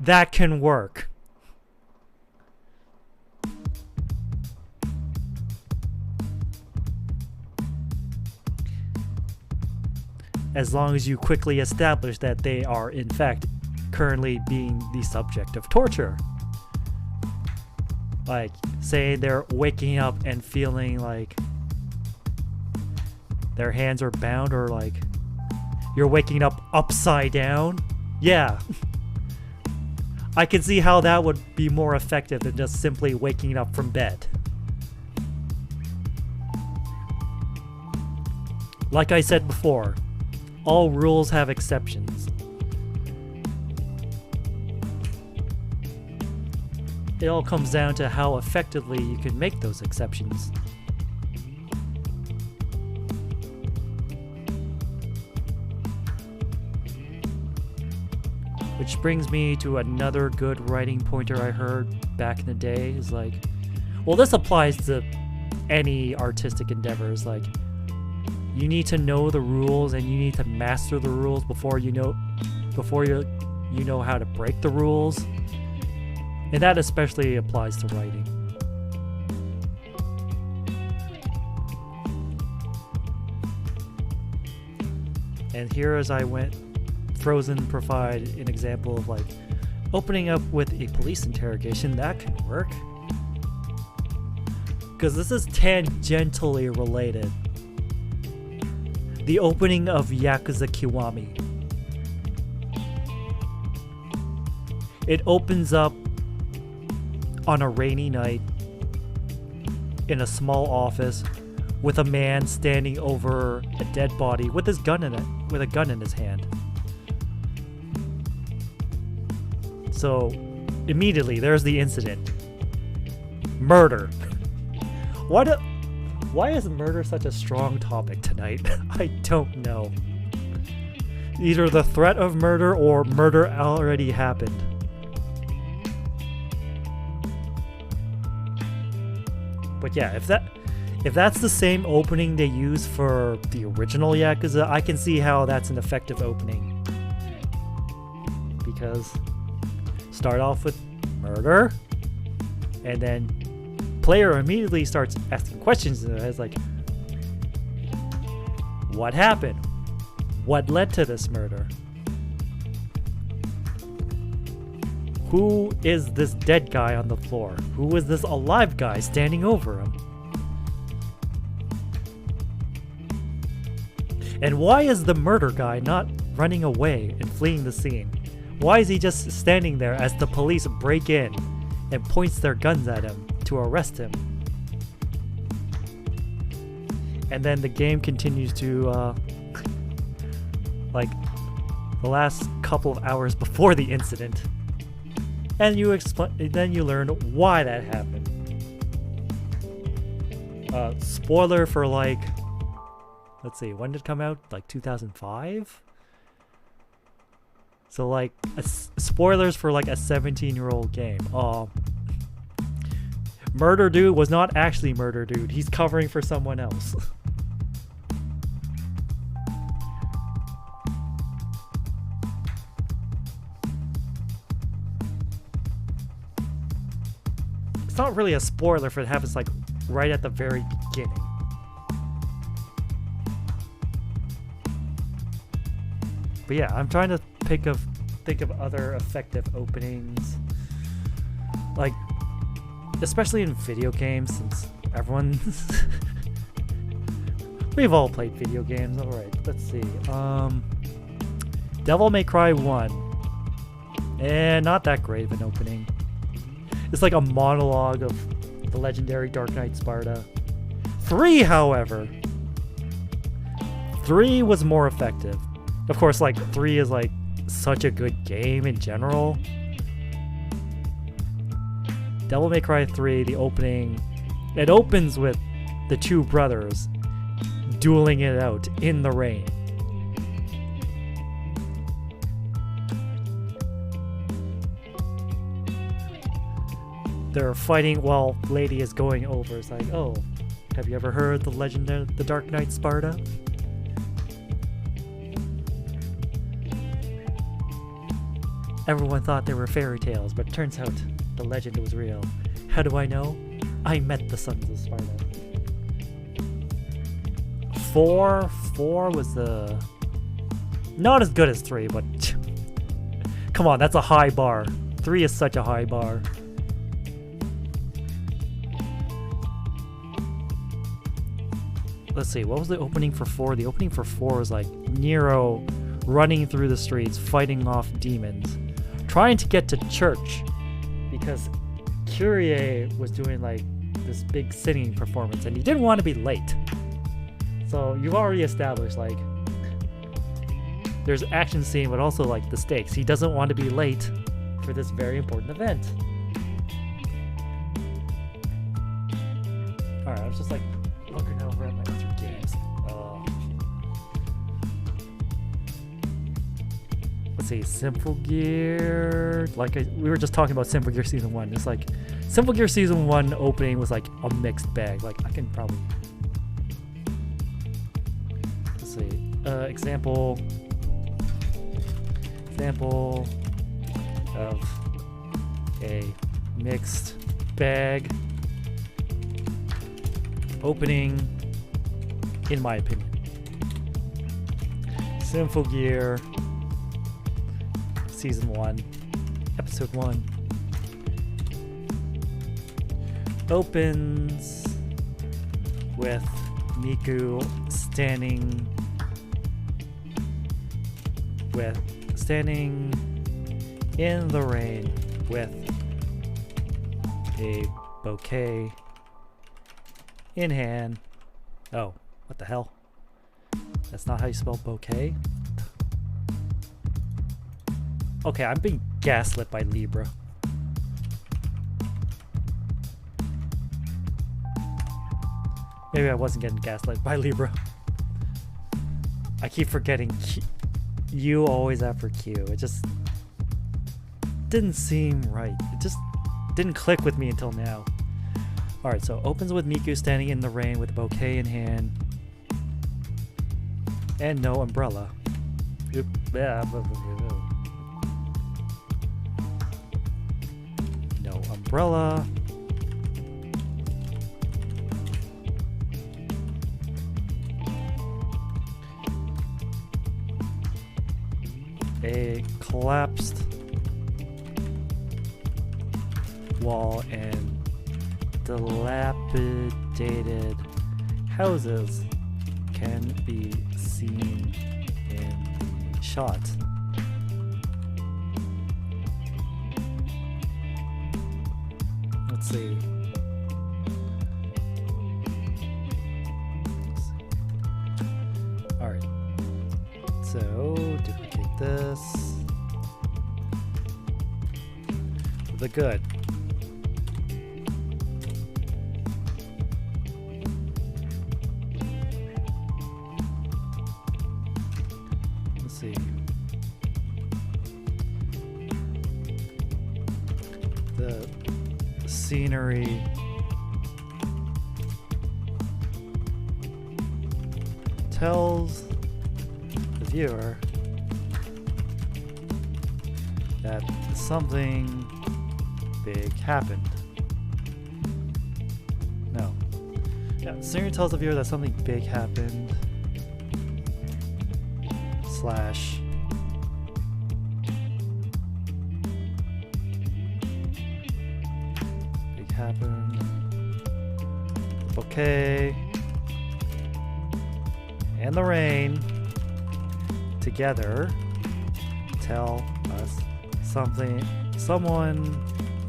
that can work. as long as you quickly establish that they are in fact currently being the subject of torture. Like, say they're waking up and feeling like their hands are bound, or like you're waking up upside down. Yeah. I can see how that would be more effective than just simply waking up from bed. Like I said before, all rules have exceptions. It all comes down to how effectively you can make those exceptions. Which brings me to another good writing pointer I heard back in the day, is like, well, this applies to any artistic endeavors. Like, you need to know the rules and you need to master the rules before you know how to break the rules. And that especially applies to writing. And here, as I went, Frozen provide an example of like opening up with a police interrogation. That can work, because this is tangentially related. The opening of Yakuza Kiwami. It opens up on a rainy night in a small office with a man standing over a dead body with his gun in it, with a gun in his hand. So immediately there's the incident. Murder. Why is murder such a strong topic tonight? I don't know. Either the threat of murder or murder already happened. But yeah, if that's the same opening they use for the original Yakuza, I can see how that's an effective opening. Because start off with murder, and then player immediately starts asking questions in their heads like, what happened? What led to this murder? Who is this dead guy on the floor? Who is this alive guy standing over him? And why is the murder guy not running away and fleeing the scene? Why is he just standing there as the police break in and points their guns at him to arrest him? And then the game continues to, like, the last couple of hours before the incident. And then you learn why that happened. Spoiler for, like, let's see, when did it come out? Like 2005? So like, spoilers for like a 17-year-old game. Murder Dude was not actually Murder Dude. He's covering for someone else. It's not really a spoiler if it happens like right at the very beginning. But yeah, I'm trying to think of other effective openings, like especially in video games, since everyone we've all played video games. All right, let's see. Devil May Cry 1, and not that great of an opening. It's like a monologue of the legendary Dark Knight Sparta. 3, however, 3 was more effective. Of course, like 3 is like such a good game in general. Devil May Cry 3, the opening, it opens with the two brothers dueling it out in the rain. They're fighting while Lady is going over. It's like, oh, have you ever heard the legend of the Dark Knight Sparta? Everyone thought they were fairy tales, but it turns out the legend was real. How do I know? I met the Sons of Sparta. 4 was the Not as good as 3, but come on, that's a high bar. 3 is such a high bar. Let's see, what was the opening for 4? The opening for 4 was like Nero running through the streets, fighting off demons, trying to get to church because Kyrie was doing like this big singing performance and he didn't want to be late. So you've already established like there's action scene, but also like the stakes. He doesn't want to be late for this very important event. Alright, I was just like looking over at my other games. Let's see, Symphogear. Like we were just talking about Symphogear Season 1. It's like Symphogear Season 1 opening was like a mixed bag. Like I can probably... Let's see. Example of a mixed bag opening, in my opinion. Symphogear Season 1, Episode 1 opens with Miku standing in the rain with a bouquet in hand. Oh, what the hell? That's not how you spell bouquet? Okay, I'm being gaslit by Libra. Maybe I wasn't getting gaslit by Libra. I keep forgetting U always after Q. It just didn't seem right. It just didn't click with me until now. Alright, so opens with Miku standing in the rain with a bouquet in hand. And no umbrella. Oop. No umbrella. A collapsed wall and dilapidated houses can be seen in the shot. Let's see. Alright. So, duplicate this. The good. Let's see. The scenery tells the viewer that something big happened. No. Yeah, the scenery tells the viewer that something big happened. Slash. Big happened. Okay. And the rain together tell us someone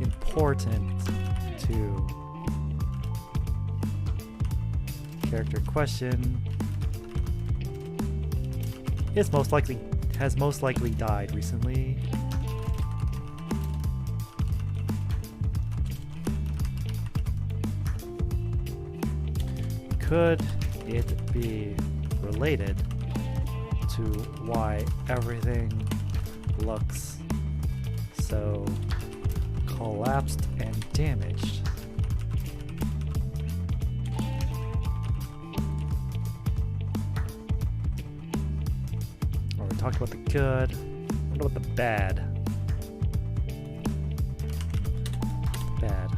important to character question has most likely died recently. Could it be related to why everything looks so collapsed and damaged? Or we talked about the good. What about the bad? Bad.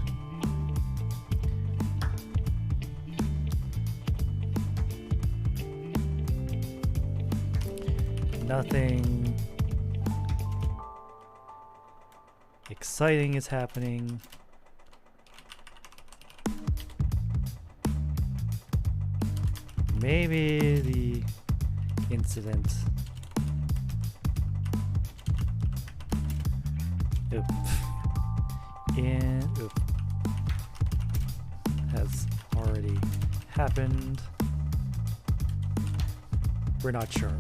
Nothing exciting is happening. Maybe the incident has already happened. We're not sure.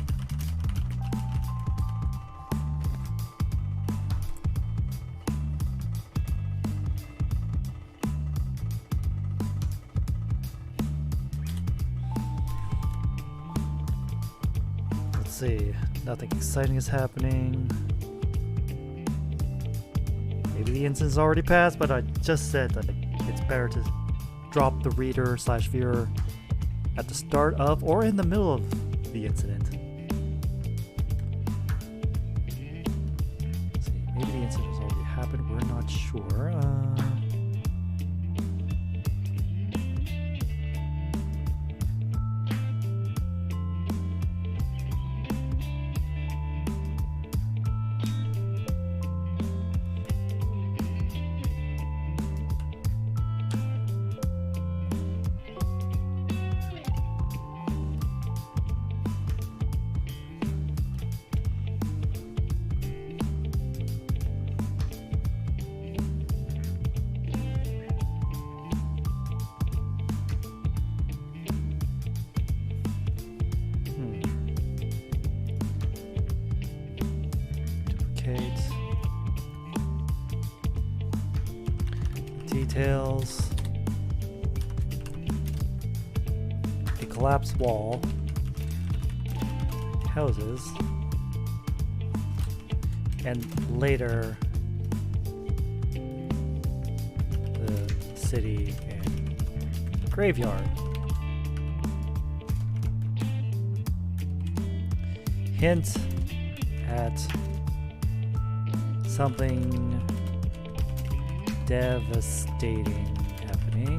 Let's see. Nothing exciting is happening. Maybe the incident's already passed, but I just said that it's better to drop the reader/viewer at the start of or in the middle of the incident. Let's see, maybe the incident has already happened, we're not sure. Details. A collapsed wall. Houses. And later the city and graveyard. Hint at something devastating happening.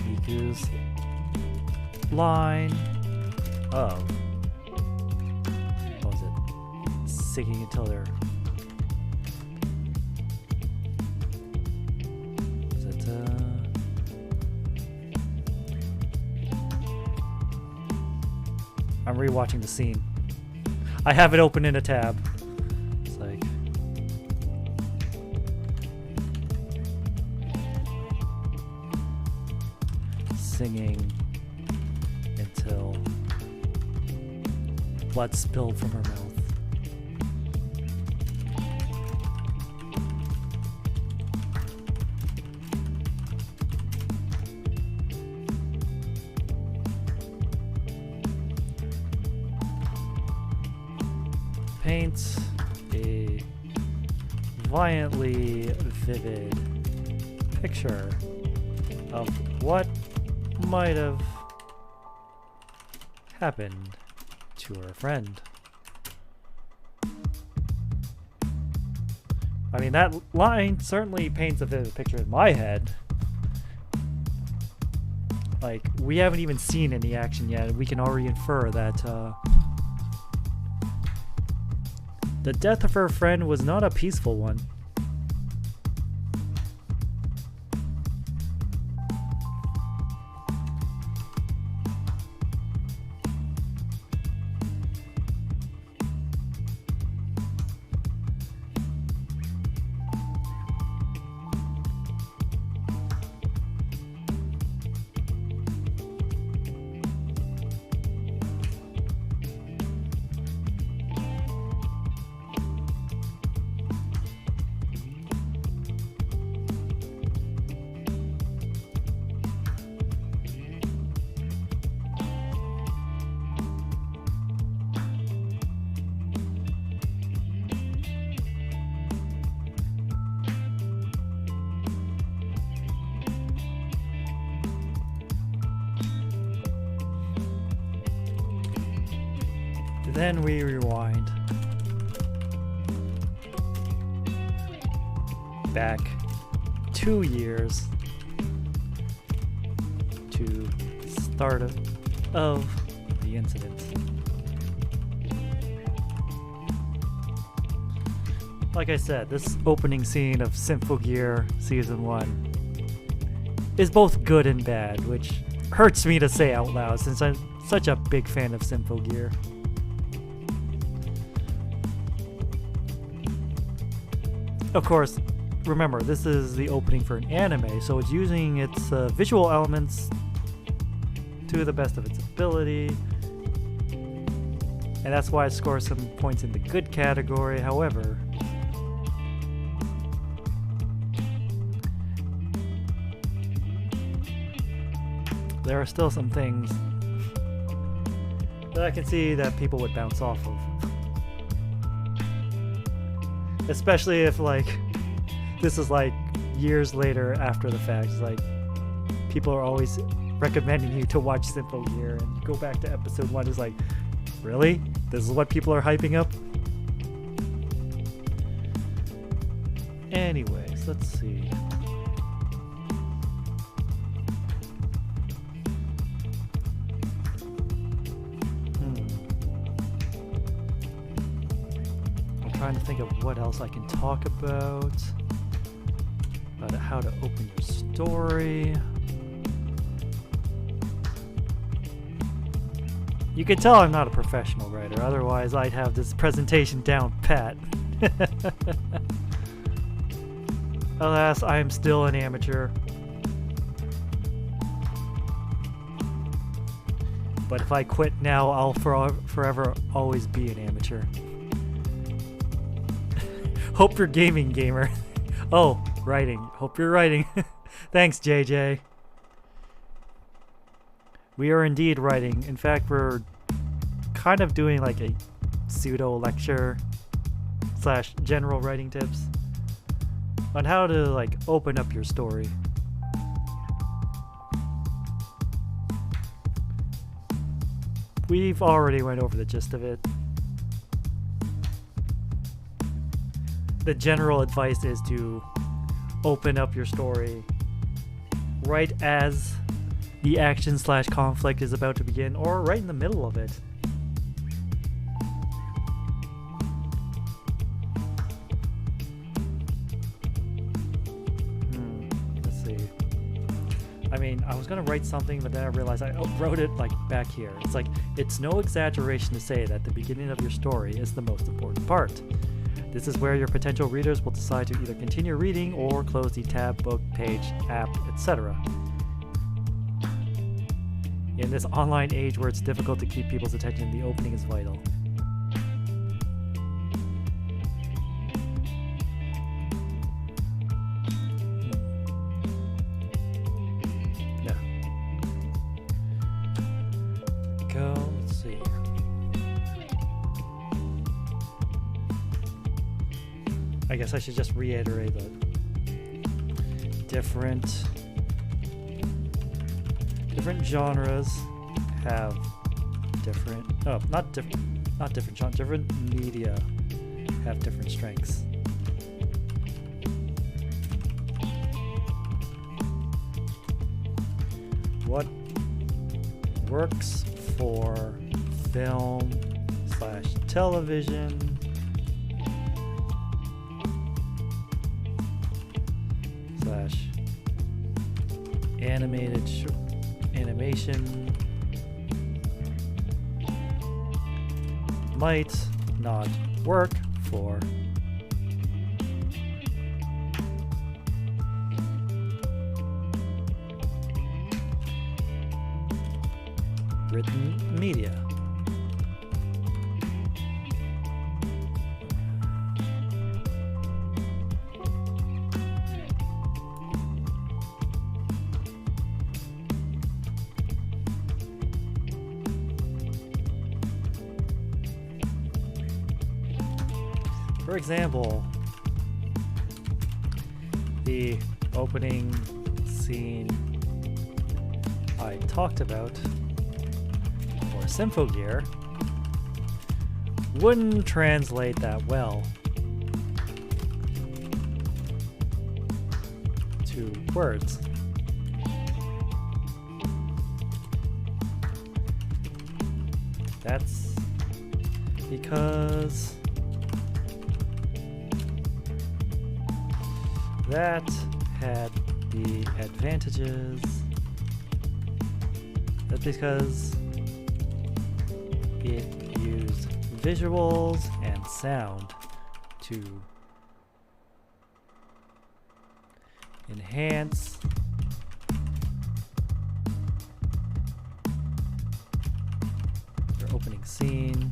Miku's line of what was it? Singing until they're was it I'm rewatching the scene. I have it open in a tab. It's like singing until blood spilled from her mouth. Paints a violently vivid picture of what might have happened to her friend. I mean, that line certainly paints a vivid picture in my head. Like, we haven't even seen any action yet, and we can already infer that the death of her friend was not a peaceful one. Then we rewind back 2 years to start of the the incident. Like I said, this opening scene of Symphogear Season 1 is both good and bad, which hurts me to say out loud since I'm such a big fan of Symphogear. Of course, remember, this is the opening for an anime, so it's using its visual elements to the best of its ability, and that's why it scores some points in the good category. However, there are still some things that I can see that people would bounce off of. Especially if, like, this is like years later after the fact. It's like people are always recommending you to watch Symphogear, and you go back to episode 1, it's like, really? This is what people are hyping up? Anyways, let's see. Trying to think of what else I can talk about how to open your story. You can tell I'm not a professional writer, otherwise I'd have this presentation down pat. Alas, I am still an amateur. But if I quit now, I'll forever always be an amateur. Hope you're gaming, gamer. Oh, writing. Hope you're writing. Thanks, JJ. We are indeed writing. In fact, we're kind of doing like a pseudo lecture / general writing tips on how to like open up your story. We've already went over the gist of it. The general advice is to open up your story right as the action / conflict is about to begin, or right in the middle of it. Let's see. I mean, I was gonna write something, but then I realized I wrote it like back here. It's like, it's no exaggeration to say that the beginning of your story is the most important part. This is where your potential readers will decide to either continue reading or close the tab, book, page, app, etc. In this online age where it's difficult to keep people's attention, the opening is vital. Yeah. Go, let's see. I guess I should just reiterate that different genres have different media have different strengths. What works for film / television / animation might not work for written media. For example, the opening scene I talked about for Symphogear wouldn't translate that well to words. That's because that had the advantages. That's because it used visuals and sound to enhance your opening scene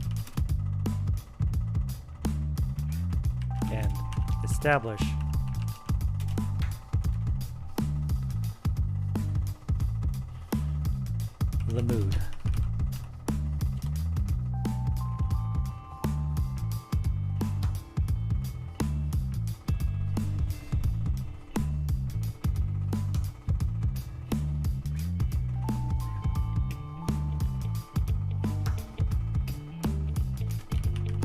and establish the mood.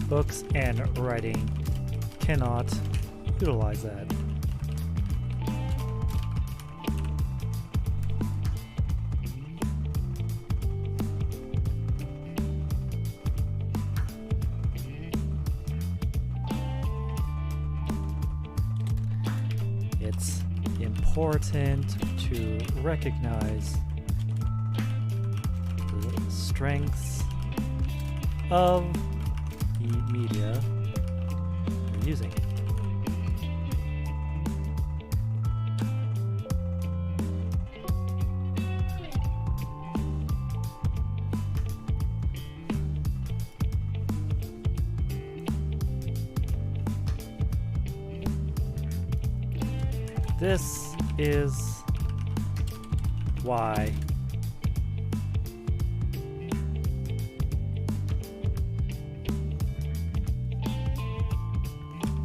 Books and writing cannot utilize that. It's important to recognize the strengths of the media you're using. This is why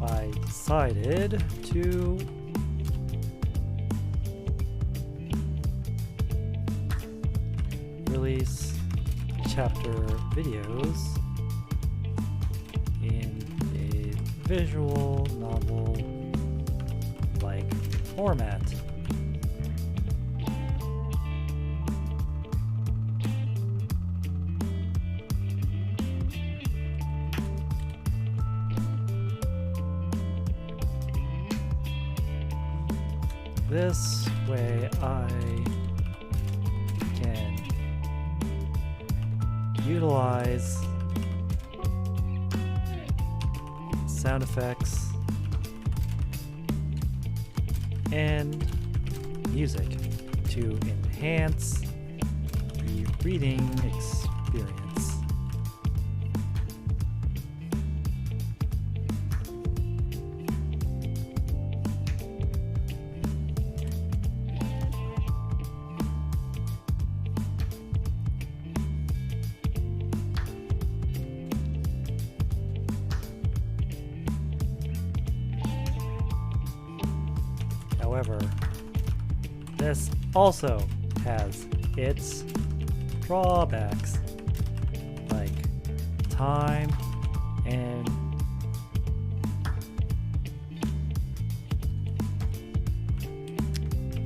I decided to release chapter videos in a visual novel like format. This way I can utilize sound effects and music to enhance the reading experience. However, this also has its drawbacks, like time and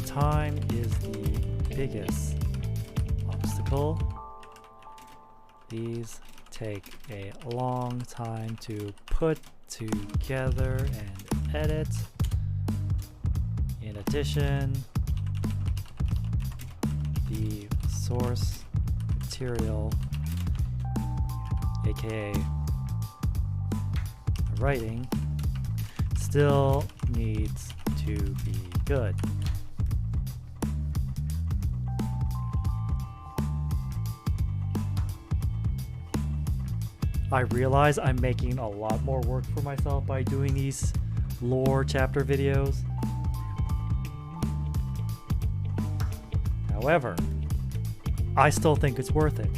time is the biggest obstacle. These take a long time to put together and edit. In addition, the source material, aka the writing, still needs to be good. I realize I'm making a lot more work for myself by doing these lore chapter videos. However, I still think it's worth it.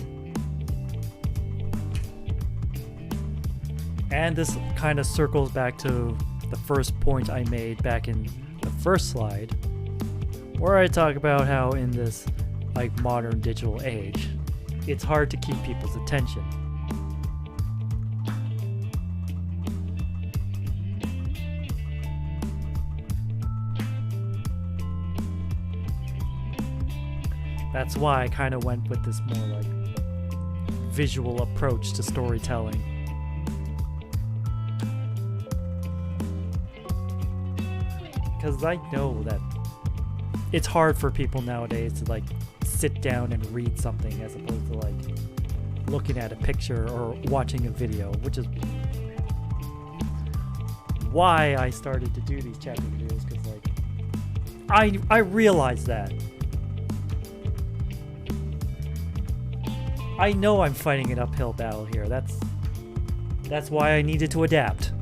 And this kind of circles back to the first point I made back in the first slide, where I talk about how in this like modern digital age, it's hard to keep people's attention. That's why I kind of went with this more like visual approach to storytelling. Because I know that it's hard for people nowadays to like sit down and read something as opposed to like looking at a picture or watching a video, which is why I started to do these chapter videos, because like I realize that. I know I'm fighting an uphill battle here. That's why I needed to adapt.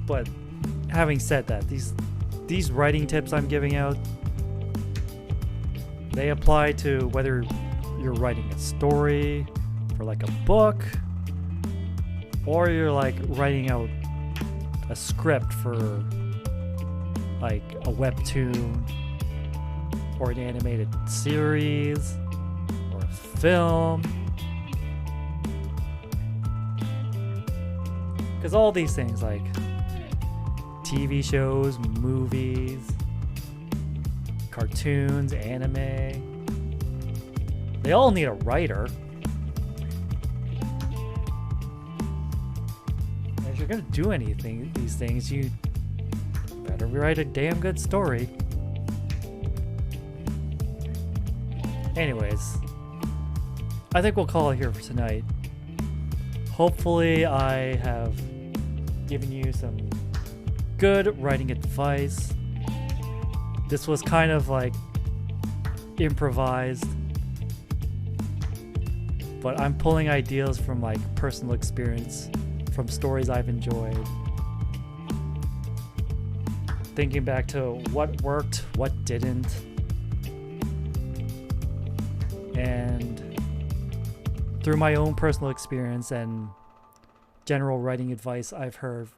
But having said that, these writing tips I'm giving out, they apply to whether you're writing a story for like a book, or you're like writing out a script for like a webtoon or an animated series or a film. Because all these things like TV shows, movies, cartoons, anime, they all need a writer. And if you're gonna do anything, these things, you better write a damn good story. Anyways, I think we'll call it here for tonight. Hopefully I have given you some good writing advice. This was kind of like improvised, but I'm pulling ideas from like personal experience, from stories I've enjoyed, thinking back to what worked, what didn't, and through my own personal experience and general writing advice I've heard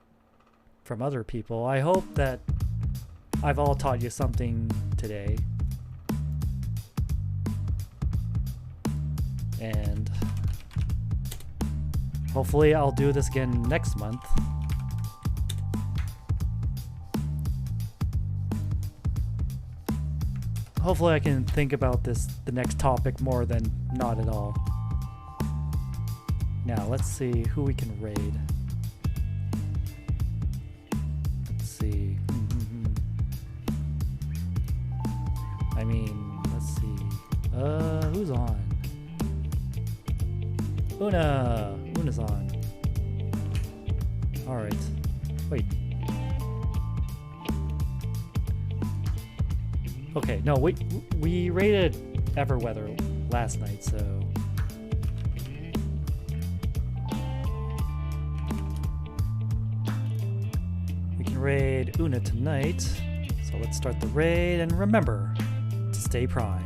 from other people, I hope that I've all taught you something today. And hopefully I'll do this again next month. Hopefully I can think about the next topic more than not at all. Now let's see who we can raid. Let's see. I mean, let's see. Who's on? Una's on. Alright. Wait. Okay, no, we raided Everweather last night, so... we can raid Una tonight. So let's start the raid, and remember to stay prime.